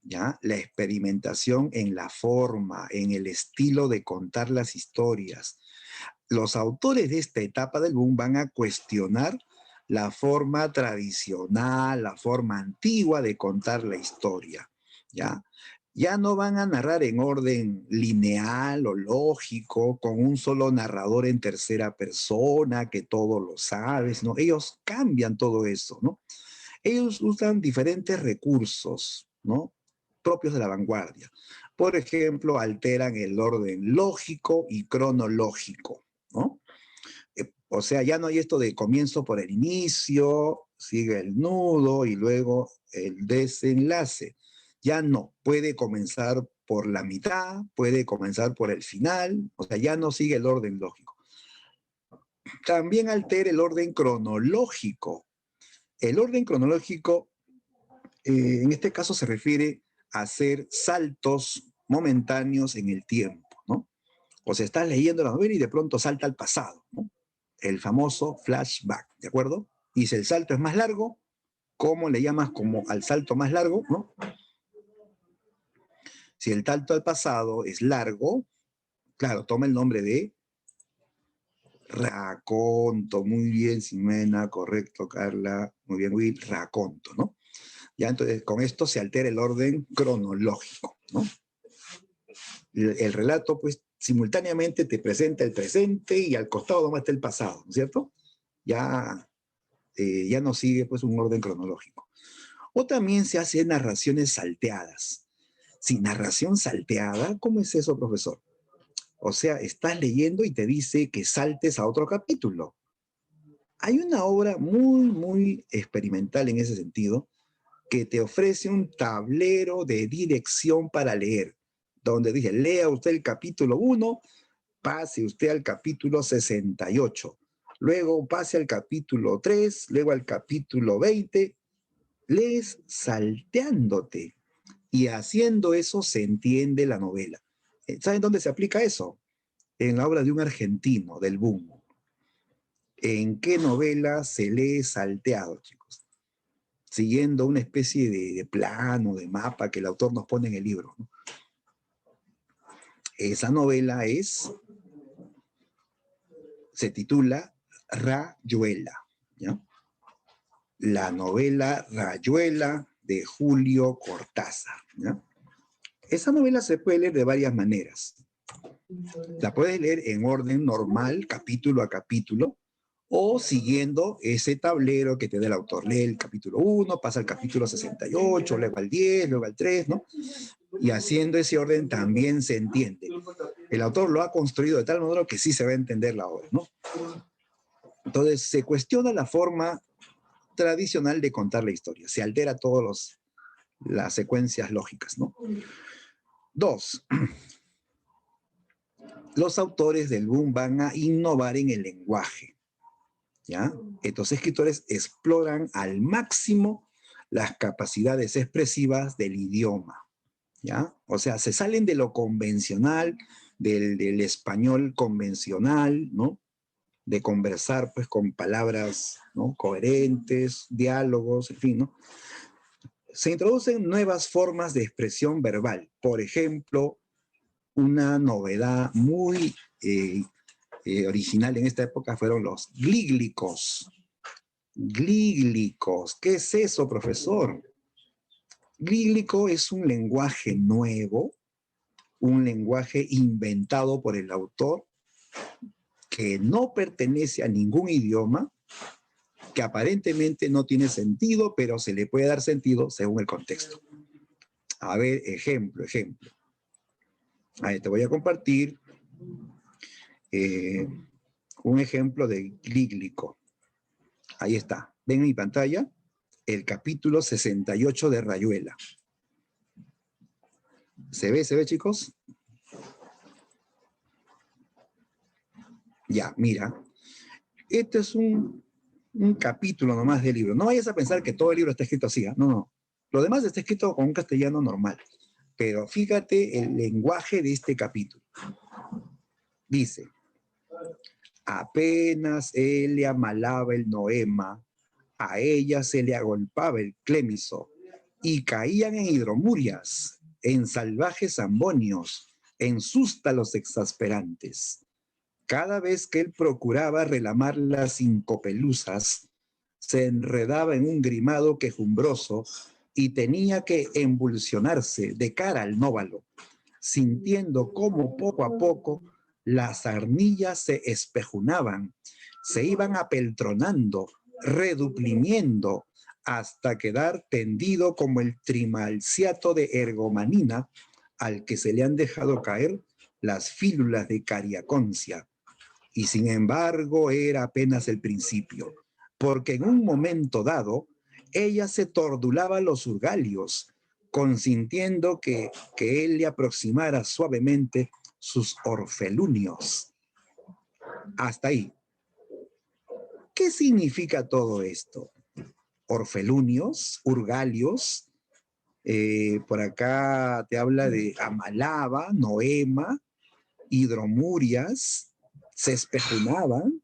¿ya? La experimentación en la forma, en el estilo de contar las historias. Los autores de esta etapa del boom van a cuestionar la forma tradicional, la forma antigua de contar la historia, ¿ya? Ya no van a narrar en orden lineal o lógico, con un solo narrador en tercera persona que todo lo sabes, ¿no? Ellos cambian todo eso, ¿no? Ellos usan diferentes recursos, ¿no? Propios de la vanguardia. Por ejemplo, alteran el orden lógico y cronológico, ¿no? O sea, ya no hay esto de comienzo por el inicio, sigue el nudo y luego el desenlace. Ya no, puede comenzar por la mitad, puede comenzar por el final, o sea, ya no sigue el orden lógico. También altera el orden cronológico. El orden cronológico, en este caso, se refiere a hacer saltos momentáneos en el tiempo, ¿no? O sea, estás leyendo la novela y de pronto salta al pasado, ¿no? El famoso flashback, ¿de acuerdo? Y si el salto es más largo, ¿cómo le llamas como al salto más largo, no? Si el salto al pasado es largo, claro, toma el nombre de raconto. Muy bien, Ximena, correcto, Carla, muy bien, Will, raconto, ¿no? Ya, entonces, con esto se altera el orden cronológico, ¿no? El relato, pues, simultáneamente te presenta el presente y al costado nomás está el pasado, ¿no es cierto? Ya, ya no sigue, pues, un orden cronológico. O también se hacen narraciones salteadas. Sí, narración salteada, ¿cómo es eso, profesor? O sea, estás leyendo y te dice que saltes a otro capítulo. Hay una obra muy, muy experimental en ese sentido, que te ofrece un tablero de dirección para leer, donde dice, lea usted el capítulo 1, pase usted al capítulo 68, luego pase al capítulo 3, luego al capítulo 20, lees salteándote. Y haciendo eso se entiende la novela. ¿Saben dónde se aplica eso? En la obra de un argentino, del boom. ¿En qué novela se lee salteado, chicos? Siguiendo una especie de plano, de mapa que el autor nos pone en el libro, ¿no? Esa novela se titula Rayuela, ¿ya? La novela Rayuela de Julio Cortázar, ¿ya? Esa novela se puede leer de varias maneras. La puedes leer en orden normal, capítulo a capítulo, o siguiendo ese tablero que te da el autor. Lee el capítulo 1, pasa al capítulo 68, luego al 10, luego al 3, ¿no? Y haciendo ese orden también se entiende. El autor lo ha construido de tal modo que sí se va a entender la obra, ¿no? Entonces se cuestiona la forma tradicional de contar la historia. Se altera todas las secuencias lógicas, ¿no? Dos, los autores del boom van a innovar en el lenguaje, ¿ya? Estos escritores exploran al máximo las capacidades expresivas del idioma, ¿ya? O sea, se salen de lo convencional, del español convencional, ¿no? De conversar, pues, con palabras, ¿no? Coherentes, diálogos, en fin, ¿no? Se introducen nuevas formas de expresión verbal. Por ejemplo, una novedad muy original en esta época fueron los glíglicos. Glíglicos, ¿qué es eso, profesor? Glíglico es un lenguaje nuevo, un lenguaje inventado por el autor que no pertenece a ningún idioma, que aparentemente no tiene sentido, pero se le puede dar sentido según el contexto. A ver, ejemplo. Ahí te voy a compartir un ejemplo de Glíglico. Ahí está. Ven en mi pantalla el capítulo 68 de Rayuela. ¿Se ve, chicos? Ya, mira. Este es un capítulo nomás del libro. No vayas a pensar que todo el libro está escrito así, ¿eh? No. Lo demás está escrito con un castellano normal. Pero fíjate el lenguaje de este capítulo. Dice, apenas él le amalaba el noema, a ella se le agolpaba el clémiso, y caían en hidromurias, en salvajes ambonios, en sústalos exasperantes. Cada vez que él procuraba relamar las incopelusas, se enredaba en un grimado quejumbroso y tenía que embulsionarse de cara al nóvalo, sintiendo cómo poco a poco las arnillas se espejunaban, se iban apeltronando, reduplimiendo, hasta quedar tendido como el trimalciato de ergomanina al que se le han dejado caer las fílulas de cariaconcia. Y sin embargo era apenas el principio, porque en un momento dado ella se tordulaba los urgalios, consintiendo que él le aproximara suavemente sus orfelunios. Hasta ahí. ¿Qué significa todo esto? Orfelunios, urgalios, por acá te habla de amalaba, noema, hidromurias, se espejunaban.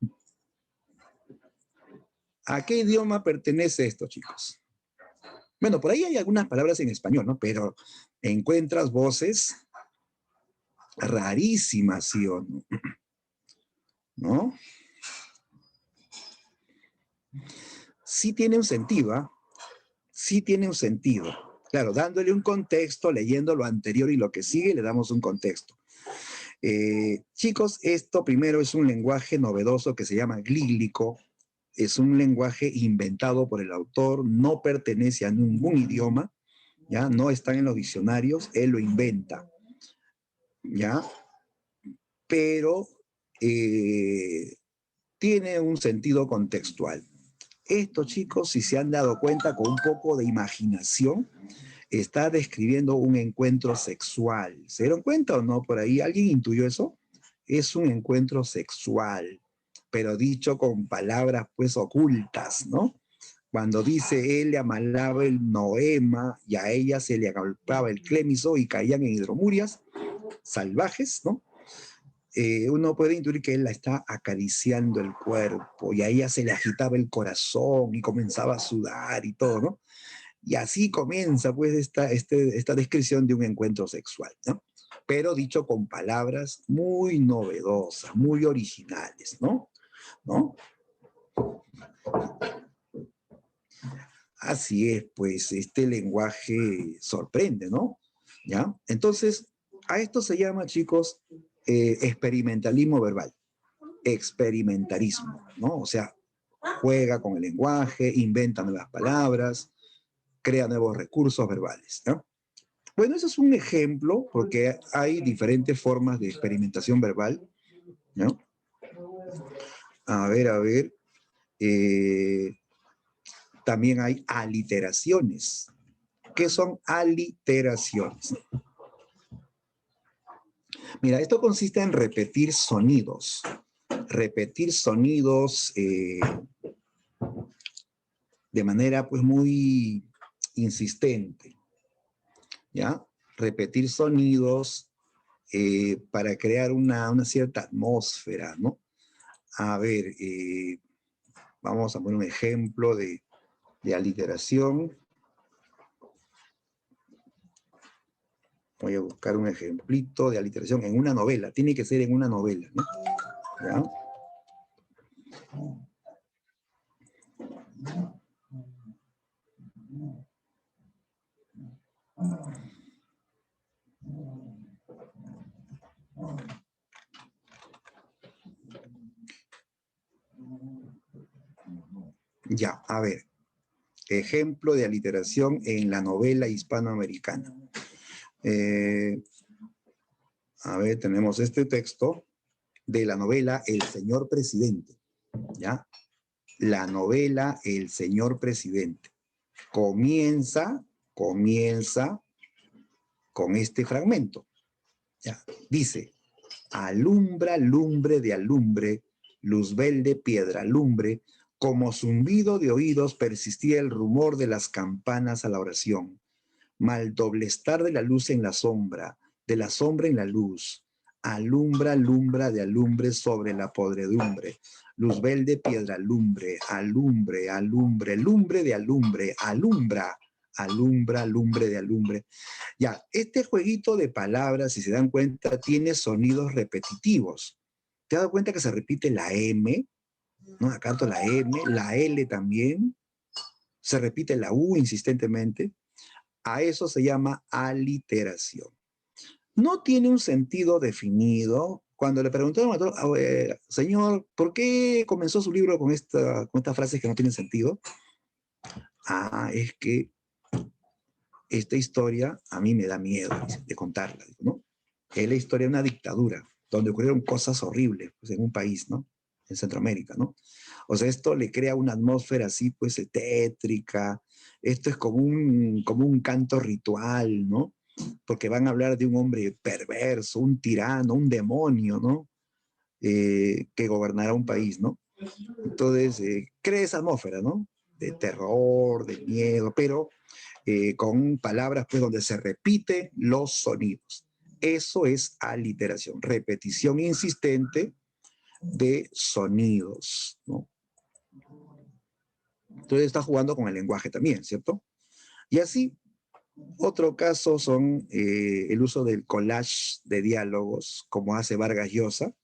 ¿A qué idioma pertenece esto, chicos? Bueno, por ahí hay algunas palabras en español, ¿no? Pero encuentras voces rarísimas, ¿sí o no? ¿No? Sí tiene un sentido, ¿eh? Sí tiene un sentido. Claro, dándole un contexto, leyendo lo anterior y lo que sigue, le damos un contexto. Chicos, esto primero es un lenguaje novedoso que se llama glíglico. Es un lenguaje inventado por el autor, no pertenece a ningún idioma, ¿ya? No están en los diccionarios, él lo inventa, ¿ya? Pero tiene un sentido contextual. Esto, chicos, si se han dado cuenta con un poco de imaginación, está describiendo un encuentro sexual. ¿Se dieron cuenta o no? Por ahí, ¿alguien intuyó eso? Es un encuentro sexual, pero dicho con palabras pues ocultas, ¿no? Cuando dice él le amalaba el noema y a ella se le agolpaba el clémiso y caían en hidromurias salvajes, ¿no? Uno puede intuir que él la está acariciando el cuerpo y a ella se le agitaba el corazón y comenzaba a sudar y todo, ¿no? Y así comienza pues esta descripción de un encuentro sexual, ¿no? Pero dicho con palabras muy novedosas, muy originales, ¿no? ¿No? Así es, pues este lenguaje sorprende, ¿no? ¿Ya? Entonces, a esto se llama, chicos, experimentalismo verbal, experimentarismo, ¿no? O sea, juega con el lenguaje, inventa nuevas palabras, crea nuevos recursos verbales, ¿no? Bueno, eso es un ejemplo, porque hay diferentes formas de experimentación verbal, ¿no? A ver, eh, también hay aliteraciones. ¿Qué son aliteraciones? Mira, esto consiste en repetir sonidos de manera pues muy insistente, ¿ya? Repetir sonidos para crear una cierta atmósfera, ¿no? A ver, vamos a poner un ejemplo de aliteración. Voy a buscar un ejemplito de aliteración en una novela. Tiene que ser en una novela, ¿no? ¿Ya? Ya, a ver. Ejemplo de aliteración en la novela hispanoamericana. A ver, tenemos este texto de la novela El Señor Presidente, ¿ya? La novela El Señor Presidente. Comienza con este fragmento, ¿ya? Dice, alumbra, lumbre de alumbre, luzbel de piedra lumbre, como zumbido de oídos persistía el rumor de las campanas a la oración. Mal doble estar de la luz en la sombra, de la sombra en la luz. Alumbra, alumbra de alumbre sobre la podredumbre. Luzbel de piedra lumbre, alumbre, alumbre, lumbre de alumbre, alumbra, alumbra, lumbre de alumbre. Ya, este jueguito de palabras, si se dan cuenta, tiene sonidos repetitivos. ¿Te has dado cuenta que se repite la M? ¿No? Acá la M, la L también. Se repite la U insistentemente. A eso se llama aliteración. No tiene un sentido definido. Cuando le preguntaron al autor, señor, ¿por qué comenzó su libro con estas frases que no tienen sentido? Ah, es que esta historia a mí me da miedo de contarla, ¿no? Es la historia de una dictadura, donde ocurrieron cosas horribles pues, en un país, ¿no? En Centroamérica, ¿no? O sea, esto le crea una atmósfera así, pues, tétrica. Esto es como un canto ritual, ¿no? Porque van a hablar de un hombre perverso, un tirano, un demonio, ¿no? Que gobernará un país, ¿no? Entonces, crea esa atmósfera, ¿no? De terror, de miedo, pero con palabras pues donde se repiten los sonidos. Eso es aliteración, repetición insistente de sonidos, ¿no? Entonces está jugando con el lenguaje también, ¿cierto? Y así, otro caso son el uso del collage de diálogos, como hace Vargas Llosa.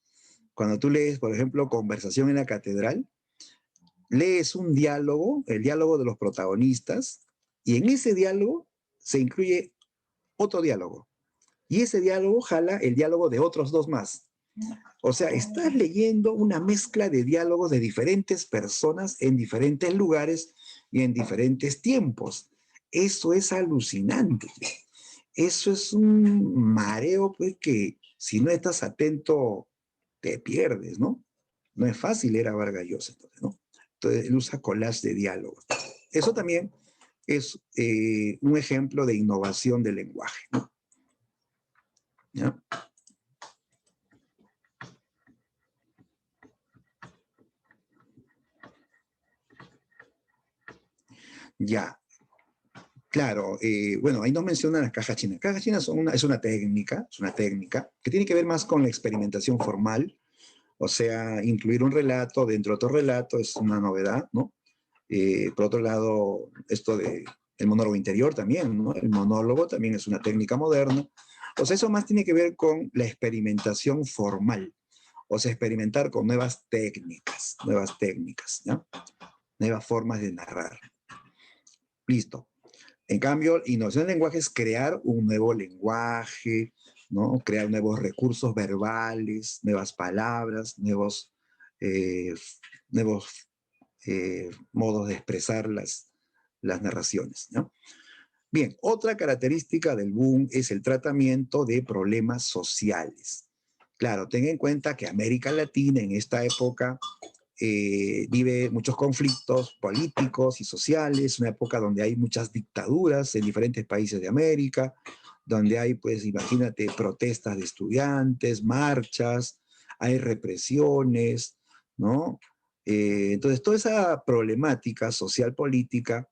Cuando tú lees, por ejemplo, Conversación en la Catedral, lees un diálogo, el diálogo de los protagonistas, y en ese diálogo se incluye otro diálogo. Y ese diálogo jala el diálogo de otros dos más. O sea, estás leyendo una mezcla de diálogos de diferentes personas en diferentes lugares y en diferentes tiempos. Eso es alucinante. Eso es un mareo, pues, que si no estás atento, te pierdes, ¿no? No es fácil leer a Vargas Llosa, entonces, ¿no? Entonces, él usa collage de diálogos. Eso también es un ejemplo de innovación del lenguaje, ¿no? ¿Ya? Ya, claro. Bueno, ahí nos mencionan las cajas chinas. Cajas chinas es una técnica que tiene que ver más con la experimentación formal, o sea, incluir un relato dentro de otro relato es una novedad, ¿no? Por otro lado, esto de el monólogo interior también, ¿no? El monólogo también es una técnica moderna. O sea, eso más tiene que ver con la experimentación formal, o sea, experimentar con nuevas técnicas, ¿no? Nuevas formas de narrar. Listo. En cambio, innovación del lenguaje es crear un nuevo lenguaje, ¿no? Crear nuevos recursos verbales, nuevas palabras, eh, nuevos modos de expresar las narraciones, ¿no? Bien, otra característica del boom es el tratamiento de problemas sociales. Claro, ten en cuenta que América Latina en esta época vive muchos conflictos políticos y sociales, una época donde hay muchas dictaduras en diferentes países de América, donde hay, pues, imagínate, protestas de estudiantes, marchas, hay represiones, ¿no? Entonces, toda esa problemática social política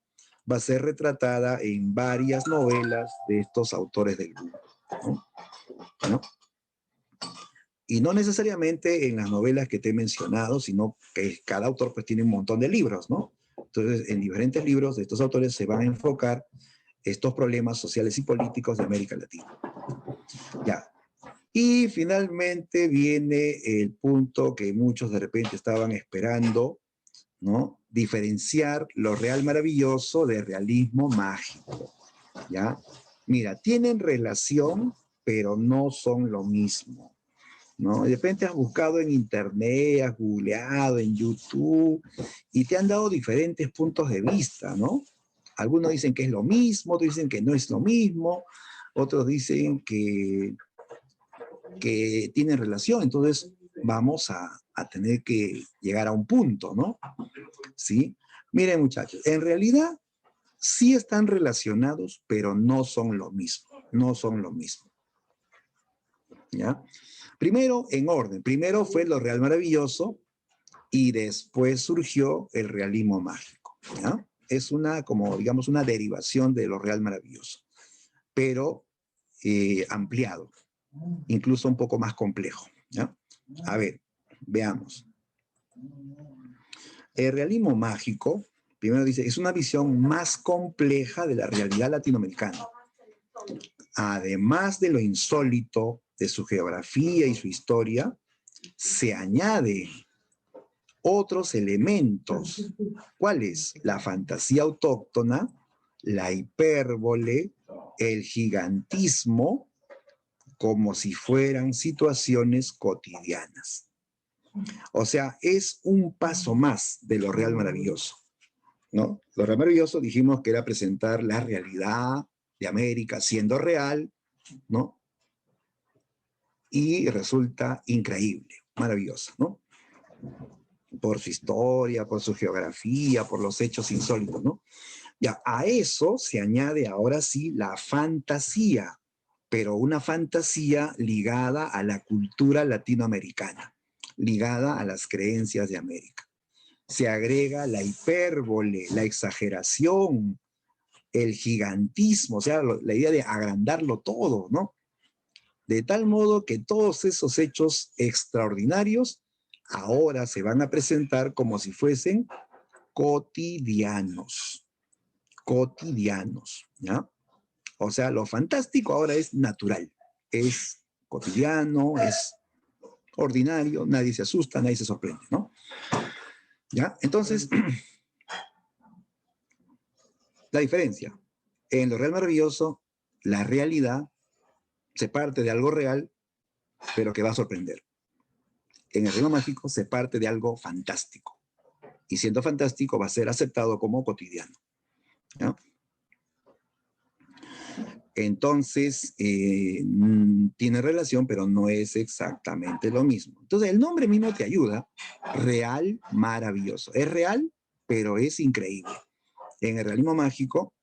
va a ser retratada en varias novelas de estos autores del boom, ¿no? ¿No? Y no necesariamente en las novelas que te he mencionado, sino que cada autor pues tiene un montón de libros, ¿no? Entonces, en diferentes libros de estos autores se van a enfocar estos problemas sociales y políticos de América Latina. Ya. Y finalmente viene el punto que muchos de repente estaban esperando, ¿no? Diferenciar lo real maravilloso de realismo mágico, ¿ya? Mira, tienen relación, pero no son lo mismo. ¿no? De repente has buscado en internet, has googleado en YouTube y te han dado diferentes puntos de vista, ¿no? Algunos dicen que es lo mismo, otros dicen que no es lo mismo, otros dicen que tienen relación. Entonces vamos a tener que llegar a un punto, ¿no? ¿Sí? Miren, muchachos, en realidad sí están relacionados, pero no son lo mismo, no son lo mismo. ¿Ya? Primero, en orden. Primero fue lo real maravilloso y después surgió el realismo mágico. ¿Ya? Es una, como digamos, una derivación de lo real maravilloso, pero ampliado, incluso un poco más complejo. ¿Ya? A ver, veamos. El realismo mágico, primero dice, es una visión más compleja de la realidad latinoamericana. Además de lo insólito de su geografía y su historia, se añade otros elementos. ¿Cuáles? La fantasía autóctona, la hipérbole, el gigantismo, como si fueran situaciones cotidianas. O sea, es un paso más de lo real maravilloso, ¿no? Lo real maravilloso dijimos que era presentar la realidad de América siendo real, ¿no? Y resulta increíble, maravillosa, ¿no? Por su historia, por su geografía, por los hechos insólitos, ¿no? Ya, a eso se añade ahora sí la fantasía, pero una fantasía ligada a la cultura latinoamericana, ligada a las creencias de América. Se agrega la hipérbole, la exageración, el gigantismo, o sea, la idea de agrandarlo todo, ¿no? De tal modo que todos esos hechos extraordinarios ahora se van a presentar como si fuesen cotidianos, cotidianos, ¿ya? O sea, lo fantástico ahora es natural, es cotidiano, es ordinario, nadie se asusta, nadie se sorprende, ¿no? ¿Ya? Entonces, la diferencia. En lo real maravilloso, la realidad se parte de algo real, pero que va a sorprender. En el reino mágico se parte de algo fantástico. Y siendo fantástico va a ser aceptado como cotidiano, ¿no? Entonces, tiene relación, pero no es exactamente lo mismo. Entonces, el nombre mismo te ayuda. Real, maravilloso. Es real, pero es increíble. En el realismo mágico,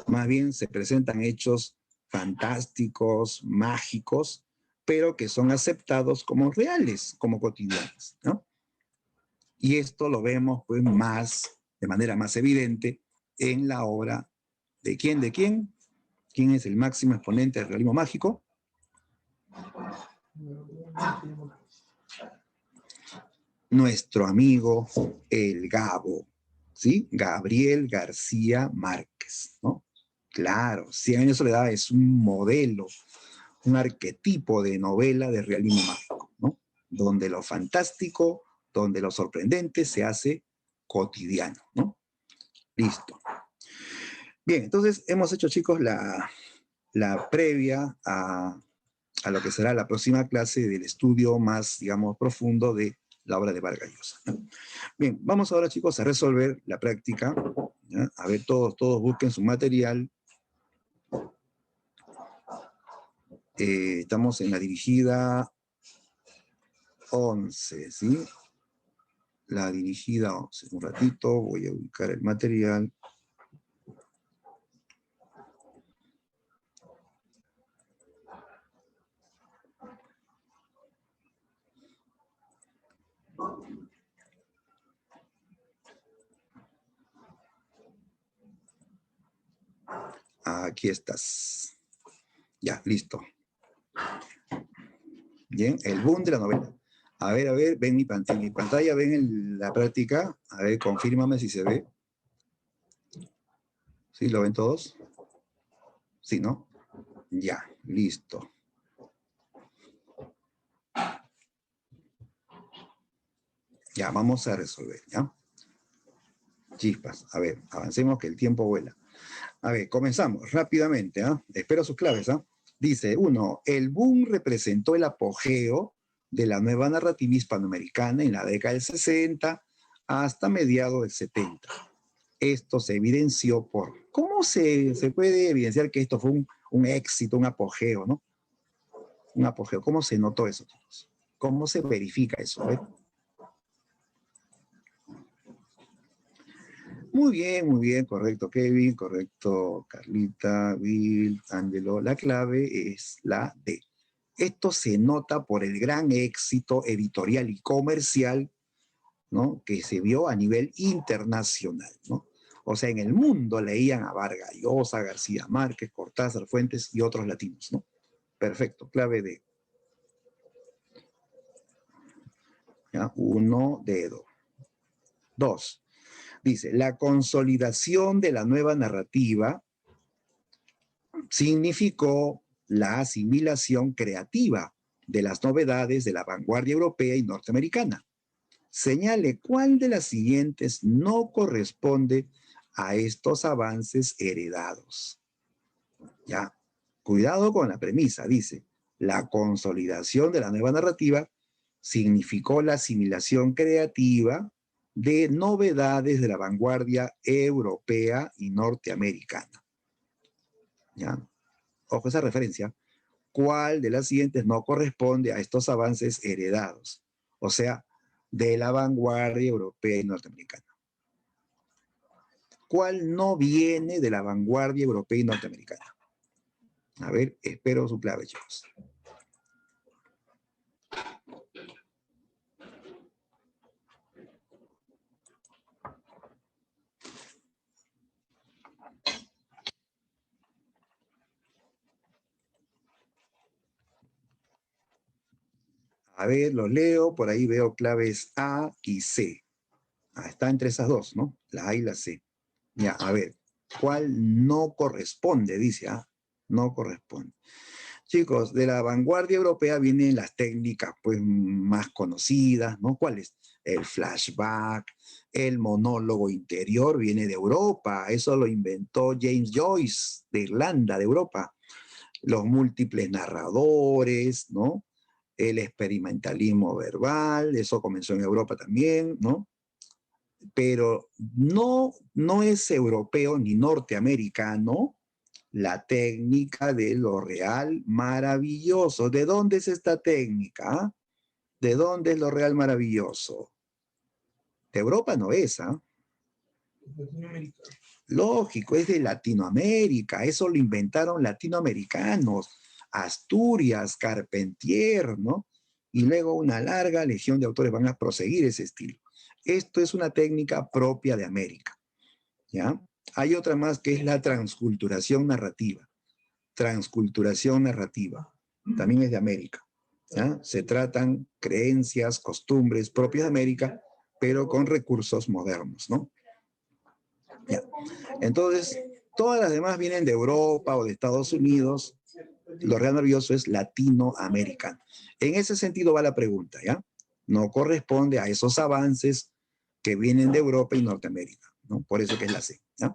más bien se presentan hechos fantásticos, mágicos, pero que son aceptados como reales, como cotidianos, ¿no? Y esto lo vemos pues más, de manera más evidente, en la obra de quién, quién es el máximo exponente del realismo mágico. Nuestro amigo el Gabo, ¿sí? Gabriel García Márquez, ¿no? Claro, Cien años de soledad es un modelo, un arquetipo de novela de realismo mágico, ¿no? Donde lo fantástico, donde lo sorprendente se hace cotidiano, ¿no? Listo. Bien, entonces hemos hecho, chicos, la previa a lo que será la próxima clase del estudio más, digamos, profundo de la obra de Vargas Llosa, ¿no? Bien, vamos ahora, chicos, a resolver la práctica, ¿ya? A ver, todos busquen su material. Estamos en la dirigida 11, ¿sí? La dirigida 11. Un ratito, voy a ubicar el material. Aquí estás. Ya, listo. Bien, el boom de la novela. A ver, ven en mi pantalla, ven la práctica. A ver, confírmame si se ve. ¿Sí? ¿Lo ven todos? Sí, ¿no? Ya, listo. Ya, vamos a resolver, ¿ya? Chispas, a ver, avancemos que el tiempo vuela. A ver, comenzamos rápidamente, ¿ah? Espero sus claves, ¿ah? Dice, 1, el boom representó el apogeo de la nueva narrativa hispanoamericana en la década del 60 hasta mediados del 70. Esto se evidenció por... ¿Cómo se puede evidenciar que esto fue un éxito, un apogeo, ¿no? Un apogeo. ¿Cómo se notó eso, chicos? ¿Cómo se verifica eso? Muy bien, correcto, Kevin, correcto, Carlita, Bill, Angelo. La clave es la D. Esto se nota por el gran éxito editorial y comercial, ¿no?, que se vio a nivel internacional, ¿no? O sea, en el mundo leían a Vargas Llosa, García Márquez, Cortázar, Fuentes y otros latinos, ¿no? Perfecto, clave D. ¿Ya? 1, dedo. 2. Dice, la consolidación de la nueva narrativa significó la asimilación creativa de las novedades de la vanguardia europea y norteamericana. Señale cuál de las siguientes no corresponde a estos avances heredados. Ya, cuidado con la premisa, dice, la consolidación de la nueva narrativa significó la asimilación creativa de novedades de la vanguardia europea y norteamericana. ¿Ya? Ojo esa referencia. ¿Cuál de las siguientes no corresponde a estos avances heredados? O sea, de la vanguardia europea y norteamericana. ¿Cuál no viene de la vanguardia europea y norteamericana? A ver, espero su clave, chicos. A ver, los leo, por ahí veo claves A y C. Está entre esas dos, ¿no? La A y la C. Ya, a ver, ¿cuál no corresponde? Dice, no corresponde. Chicos, de la vanguardia europea vienen las técnicas pues más conocidas, ¿no? ¿Cuáles? El flashback, el monólogo interior viene de Europa, eso lo inventó James Joyce, de Irlanda, de Europa. Los múltiples narradores, ¿no? El experimentalismo verbal, eso comenzó en Europa también, ¿no? Pero no es europeo ni norteamericano la técnica de lo real maravilloso. ¿De dónde es esta técnica? ¿De dónde es lo real maravilloso? De Europa no es, Latinoamérica. Lógico, es de Latinoamérica. Eso lo inventaron latinoamericanos. Asturias, Carpentier, ¿no? Y luego una larga legión de autores van a proseguir ese estilo. Esto es una técnica propia de América, ¿ya? Hay otra más que es la transculturación narrativa. Transculturación narrativa. También es de América, ¿ya? Se tratan creencias, costumbres propias de América, pero con recursos modernos, ¿no? ¿Ya? Entonces, todas las demás vienen de Europa o de Estados Unidos. Lo real maravilloso es latinoamericano. En ese sentido va la pregunta, ¿ya? No corresponde a esos avances que vienen de Europa y Norteamérica, ¿no? Por eso que es la C, ¿ya?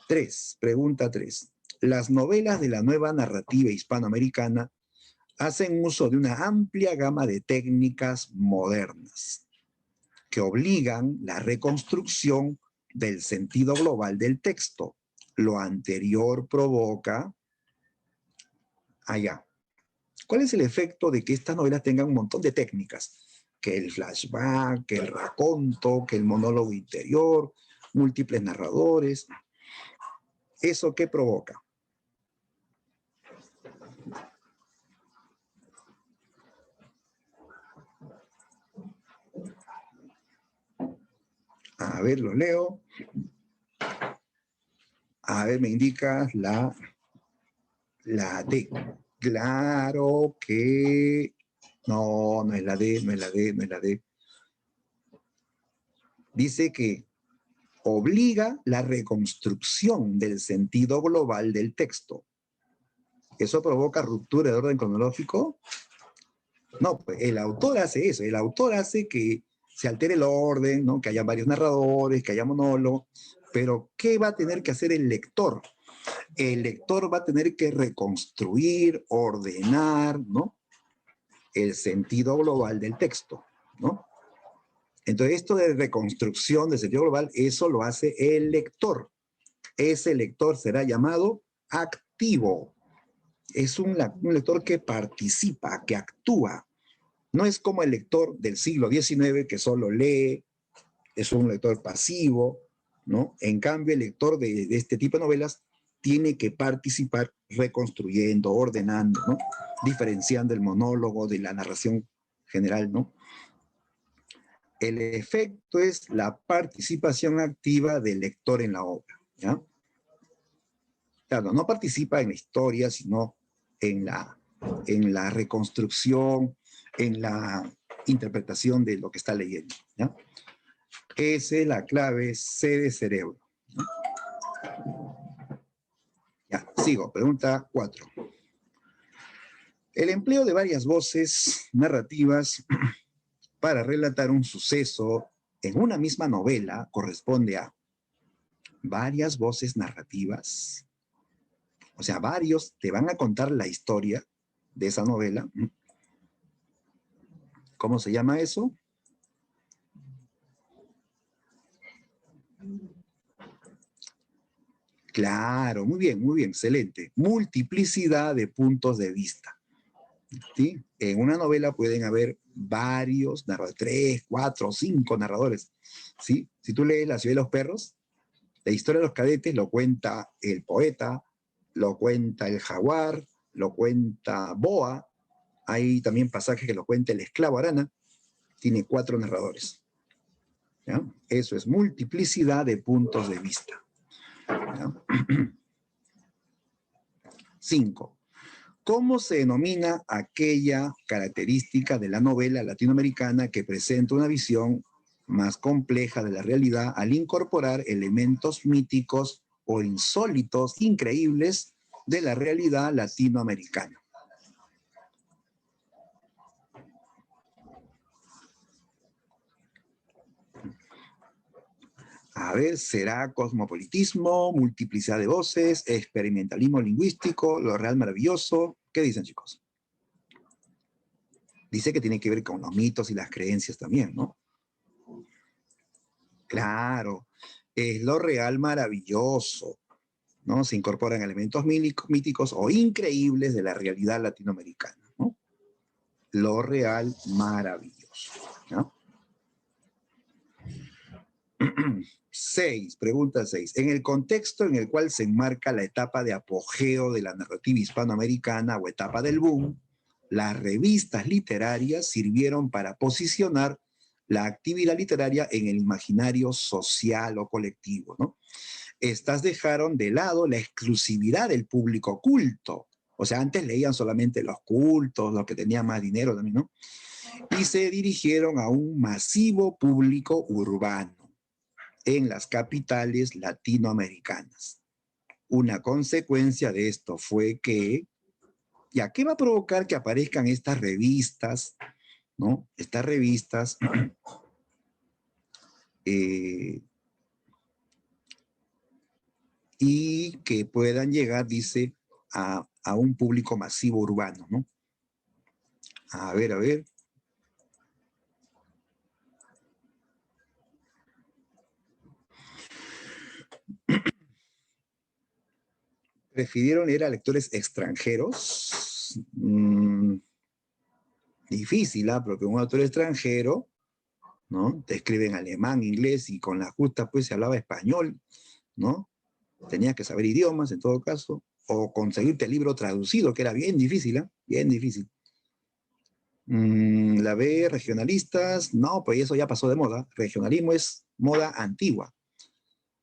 3, pregunta 3. Las novelas de la nueva narrativa hispanoamericana hacen uso de una amplia gama de técnicas modernas que obligan la reconstrucción del sentido global del texto. Lo anterior provoca... Allá. ¿Cuál es el efecto de que estas novelas tengan un montón de técnicas? Que el flashback, que el raconto, que el monólogo interior, múltiples narradores. ¿Eso qué provoca? A ver, lo leo. A ver, me indicas la D. Claro que... No, no es la D, no es la D, no es la D. Dice que obliga la reconstrucción del sentido global del texto. ¿Eso provoca ruptura de orden cronológico? No, pues el autor hace eso. El autor hace que se altere el orden, ¿no? Que haya varios narradores, que haya monólogos. Pero, ¿qué va a tener que hacer el lector? El lector va a tener que reconstruir, ordenar, ¿no? el sentido global del texto, ¿no? Entonces, esto de reconstrucción del sentido global, eso lo hace el lector. Ese lector será llamado activo. Es un lector que participa, que actúa. No es como el lector del siglo XIX que solo lee, es un lector pasivo, ¿no? En cambio, el lector de este tipo de novelas tiene que participar reconstruyendo, ordenando, ¿no? Diferenciando el monólogo de la narración general, ¿no? El efecto es la participación activa del lector en la obra, ¿ya? Claro, no participa en la historia, sino en la reconstrucción, en la interpretación de lo que está leyendo, ¿ya? Esa es la clave C de cerebro, ¿no? Ya, sigo, pregunta 4. El empleo de varias voces narrativas para relatar un suceso en una misma novela corresponde a varias voces narrativas. O sea, varios te van a contar la historia de esa novela. ¿Cómo se llama eso? Claro, muy bien, excelente. Multiplicidad de puntos de vista. ¿Sí? En una novela pueden haber varios narradores, 3, 4, 5 narradores. ¿Sí? Si tú lees La ciudad de los perros, la historia de los cadetes lo cuenta el poeta, lo cuenta el jaguar, lo cuenta Boa, hay también pasajes que lo cuenta el esclavo Arana, tiene 4 narradores. ¿Ya? Eso es multiplicidad de puntos de vista. 5. ¿Cómo se denomina aquella característica de la novela latinoamericana que presenta una visión más compleja de la realidad al incorporar elementos míticos o insólitos, increíbles de la realidad latinoamericana? A ver, ¿será cosmopolitismo, multiplicidad de voces, experimentalismo lingüístico, lo real maravilloso? ¿Qué dicen, chicos? Dice que tiene que ver con los mitos y las creencias también, ¿no? Claro, es lo real maravilloso, ¿no? Se incorporan elementos míticos o increíbles de la realidad latinoamericana, ¿no? Lo real maravilloso, ¿no? 6, pregunta 6. En el contexto en el cual se enmarca la etapa de apogeo de la narrativa hispanoamericana o etapa del boom, las revistas literarias sirvieron para posicionar la actividad literaria en el imaginario social o colectivo, ¿no? Estas dejaron de lado la exclusividad del público culto. O sea, antes leían solamente los cultos, los que tenían más dinero también, ¿no? Y se dirigieron a un masivo público urbano en las capitales latinoamericanas. Una consecuencia de esto fue que, ¿ya qué va a provocar que aparezcan estas revistas, ¿no? Estas revistas y que puedan llegar, dice, a un público masivo urbano, ¿no? A ver, a ver. ¿Prefirieron leer a lectores extranjeros? Difícil, ¿ah? Porque un autor extranjero, ¿no? Te escribe en alemán, inglés y con la justa pues se hablaba español, ¿no? Tenías que saber idiomas en todo caso, o conseguirte el libro traducido, que era bien difícil, ¿eh? Bien difícil. La B, regionalistas, no, pues eso ya pasó de moda. Regionalismo es moda antigua.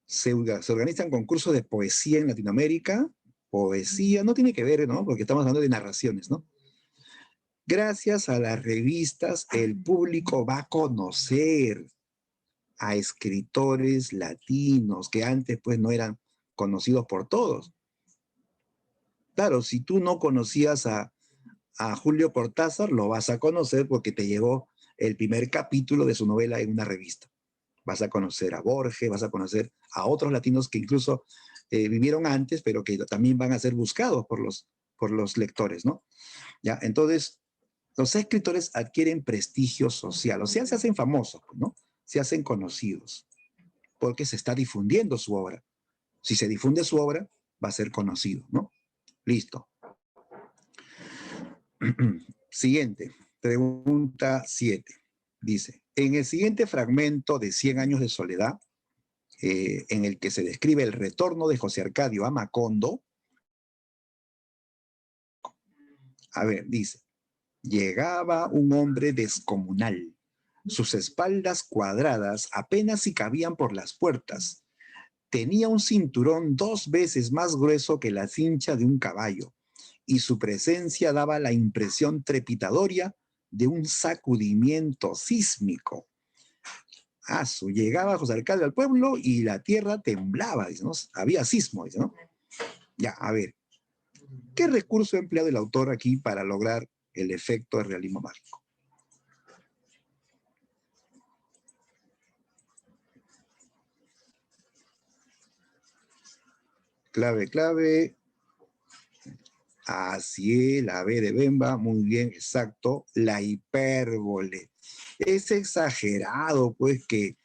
Se organizan concursos de poesía en Latinoamérica. Poesía, no tiene que ver, ¿no? Porque estamos hablando de narraciones, ¿no? Gracias a las revistas, el público va a conocer a escritores latinos que antes pues no eran conocidos por todos. Claro, si tú no conocías a Julio Cortázar, lo vas a conocer porque te llegó el primer capítulo de su novela en una revista. Vas a conocer a Borges, vas a conocer a otros latinos que incluso vivieron antes, pero que también van a ser buscados por los lectores, ¿no? ¿Ya? Entonces, los escritores adquieren prestigio social, o sea, se hacen famosos, ¿no? Se hacen conocidos, porque se está difundiendo su obra. Si se difunde su obra, va a ser conocido, ¿no? Listo. Siguiente, pregunta 7. Dice, en el siguiente fragmento de 100 años de soledad, en el que se describe el retorno de José Arcadio a Macondo, a ver, dice, llegaba un hombre descomunal. Sus espaldas cuadradas apenas si cabían por las puertas. Tenía un cinturón 2 veces más grueso que la cincha de un caballo, y su presencia daba la impresión trepidatoria de un sacudimiento sísmico. Llegaba José Arcadio al pueblo y la tierra temblaba, dice, ¿no? Había sismo, dice, ¿no? Ya, a ver, ¿qué recurso ha empleado el autor aquí para lograr el efecto de realismo mágico? Clave. Así es, la B de Bemba, muy bien, exacto. La hipérbole. Es exagerado, pues, que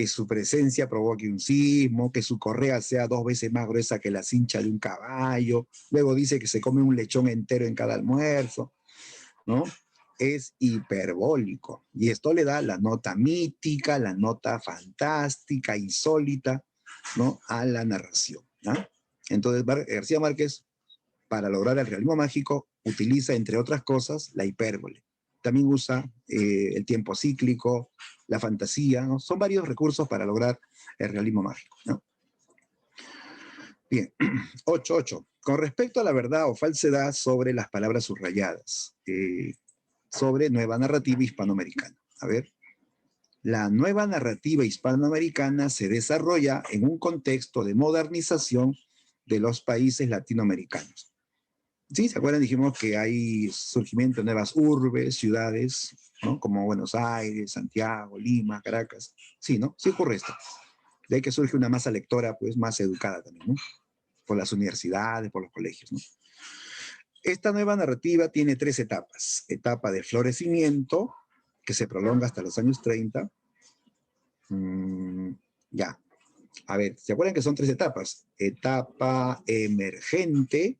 su presencia provoque un sismo, que su correa sea 2 veces más gruesa que la cincha de un caballo. Luego dice que se come un lechón entero en cada almuerzo, ¿no? Es hiperbólico. Y esto le da la nota mítica, la nota fantástica, insólita, ¿no? A la narración, ¿no? Entonces, García Márquez, para lograr el realismo mágico, utiliza, entre otras cosas, la hipérbole. También usa el tiempo cíclico, la fantasía, ¿no? Son varios recursos para lograr el realismo mágico, ¿no? Bien, 8. Con respecto a la verdad o falsedad sobre las palabras subrayadas, sobre nueva narrativa hispanoamericana. A ver, la nueva narrativa hispanoamericana se desarrolla en un contexto de modernización de los países latinoamericanos. Sí, ¿se acuerdan? Dijimos que hay surgimiento de nuevas urbes, ciudades, ¿no? Como Buenos Aires, Santiago, Lima, Caracas. Sí, ¿no? Sí ocurre esto. De ahí que surge una masa lectora, pues, más educada también, ¿no? Por las universidades, por los colegios, ¿no? Esta nueva narrativa tiene 3 etapas. Etapa de florecimiento, que se prolonga hasta los años 30. Ya. A ver, ¿se acuerdan que son 3 etapas? Etapa emergente,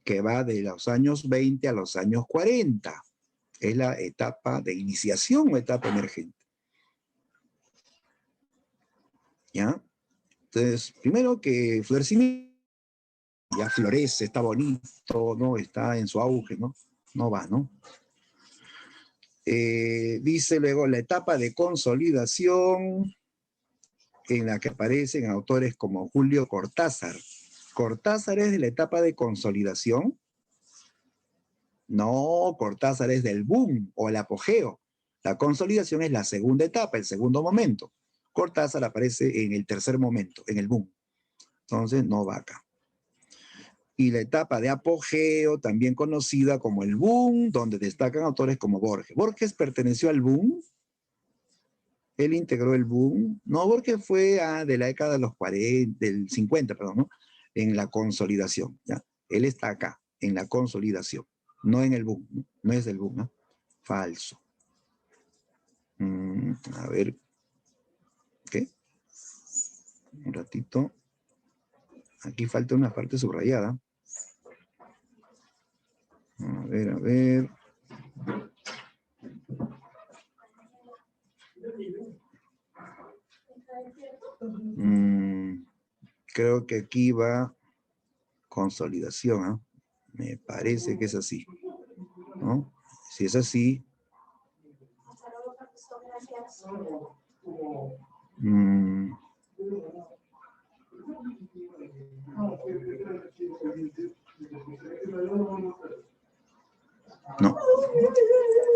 que va de los años 20 a los años 40. Es la etapa de iniciación o etapa emergente. ¿Ya? Entonces, primero que florecimiento, ya florece, está bonito, ¿no? Está en su auge, ¿no? No va, ¿no? Dice luego la etapa de consolidación, en la que aparecen autores como Julio Cortázar. ¿Cortázar es de la etapa de consolidación? No, Cortázar es del boom o el apogeo. La consolidación es la segunda etapa, el segundo momento. Cortázar aparece en el tercer momento, en el boom. Entonces no va acá. Y la etapa de apogeo, también conocida como el boom, donde destacan autores como Borges. ¿Borges perteneció al boom? Él integró el boom. No, Borges fue de la década de los 40, del 50, perdón, ¿no? En la consolidación, ¿ya? Él está acá, en la consolidación, no en el boom, ¿no? No es del boom, ¿no? Falso. A ver, ¿qué? Un ratito. Aquí falta una parte subrayada. A ver. Creo que aquí va consolidación, ¿eh? Me parece que es así, ¿no? Si es así...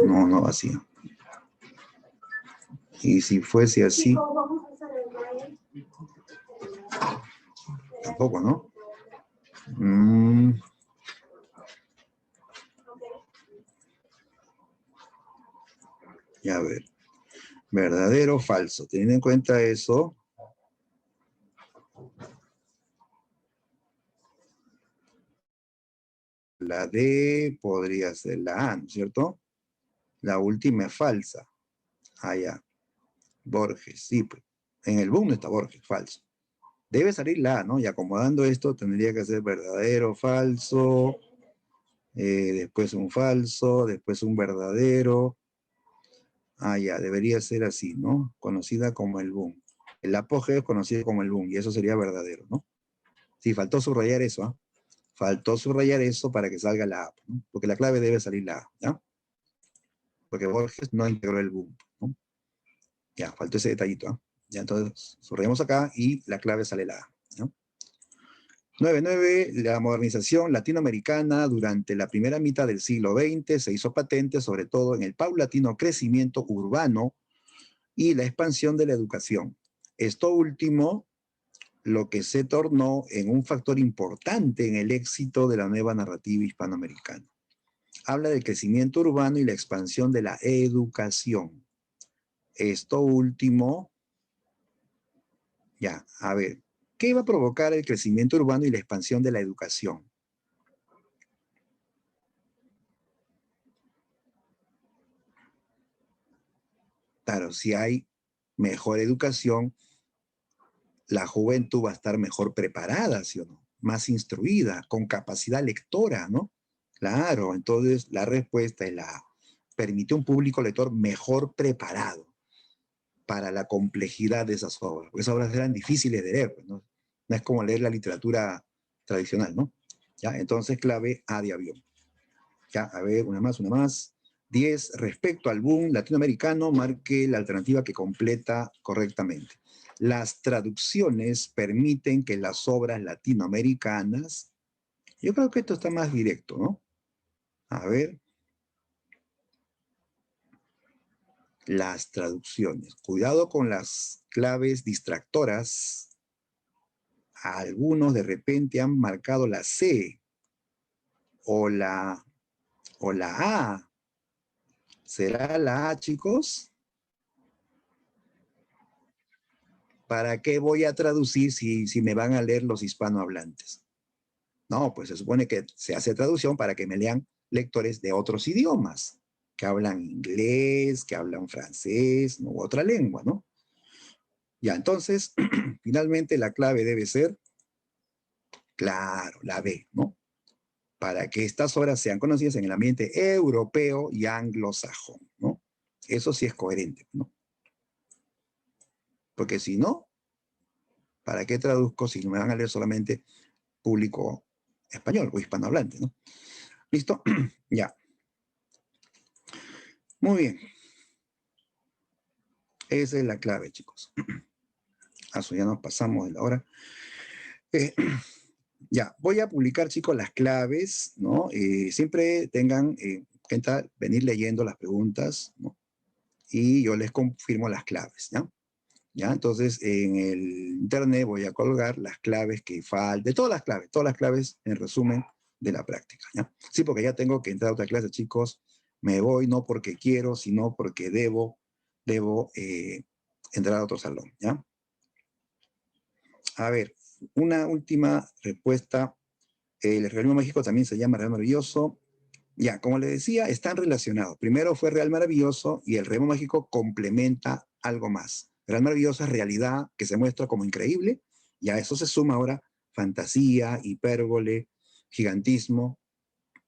No vacío. Y si fuese así, tampoco, ¿no? Ya, a ver. ¿Verdadero o falso? Teniendo en cuenta eso, la D podría ser la A, ¿no es cierto? La última es falsa. Ah, ya. Borges, sí, pues. En el boom no está Borges, falso. Debe salir la A, ¿no? Y acomodando esto tendría que ser verdadero, falso, después un falso, después un verdadero. Ah, ya, debería ser así, ¿no? Conocida como el boom. El apogeo es conocido como el boom, y eso sería verdadero, ¿no? Sí, faltó subrayar eso, ¿ah? Faltó subrayar eso para que salga la A, ¿no? Porque la clave debe salir la A, ¿ya? Porque Borges no integró el boom, ¿no? Ya, faltó ese detallito, ¿ah? Ya, entonces, subrayamos acá y la clave sale la A, ¿no? 9.9. La modernización latinoamericana durante la primera mitad del siglo XX se hizo patente sobre todo en el paulatino crecimiento urbano y la expansión de la educación. Esto último, lo que se tornó en un factor importante en el éxito de la nueva narrativa hispanoamericana. Habla del crecimiento urbano y la expansión de la educación. Esto último, ya, a ver, ¿qué va a provocar el crecimiento urbano y la expansión de la educación? Claro, si hay mejor educación, la juventud va a estar mejor preparada, ¿sí o no? Más instruida, con capacidad lectora, ¿no? Claro, entonces la respuesta es la A. Permite un público lector mejor preparado para la complejidad de esas obras. Porque esas obras eran difíciles de leer, pues, ¿no? No es como leer la literatura tradicional, ¿no? ¿Ya? Entonces, clave A de avión. Ya, a ver, una más, una más. 10. Respecto al boom latinoamericano, marque la alternativa que completa correctamente. Las traducciones permiten que las obras latinoamericanas, yo creo que esto está más directo, ¿no? A ver, las traducciones. Cuidado con las claves distractoras. Algunos de repente han marcado la C o o la A. ¿Será la A, chicos? ¿Para qué voy a traducir si me van a leer los hispanohablantes? No, pues se supone que se hace traducción para que me lean lectores de otros idiomas, que hablan inglés, que hablan francés, u otra lengua, ¿no? Ya, entonces, finalmente la clave debe ser, claro, la B, ¿no? Para que estas obras sean conocidas en el ambiente europeo y anglosajón, ¿no? Eso sí es coherente, ¿no? Porque si no, ¿para qué traduzco si no me van a leer solamente público español o hispanohablante, ¿no? ¿Listo? Ya. Muy bien. Esa es la clave, chicos. A eso ya nos pasamos de la hora. Eh, ya, voy a publicar, chicos, las claves, ¿no? Siempre tengan en cuenta venir leyendo las preguntas, ¿no? Y yo les confirmo las claves, ¿ya? ¿Ya? Entonces, en el internet voy a colgar las claves que faltan, todas las claves en resumen de la práctica, ¿ya? Sí, porque ya tengo que entrar a otra clase, chicos. Me voy no porque quiero, sino porque debo entrar a otro salón, ¿ya? A ver, una última respuesta. El realismo mágico también se llama Real Maravilloso. Ya, como les decía, están relacionados. Primero fue Real Maravilloso y el realismo mágico complementa algo más. Real Maravilloso es realidad que se muestra como increíble, y a eso se suma ahora fantasía, hipérbole, gigantismo,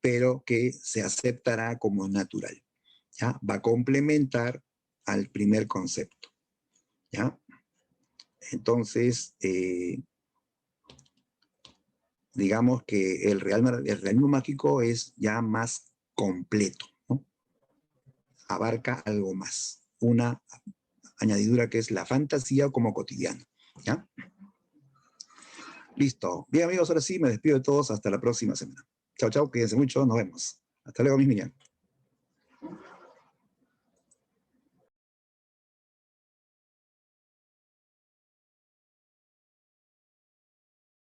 pero que se aceptará como natural. ¿Ya? Va a complementar al primer concepto. ¿Ya? Entonces, digamos que el realismo mágico es ya más completo, ¿no? Abarca algo más, una añadidura que es la fantasía como cotidiano, ¿ya? Listo. Bien, amigos, ahora sí me despido de todos hasta la próxima semana. Chao, chao, cuídense mucho, nos vemos. Hasta luego, mis Miriam.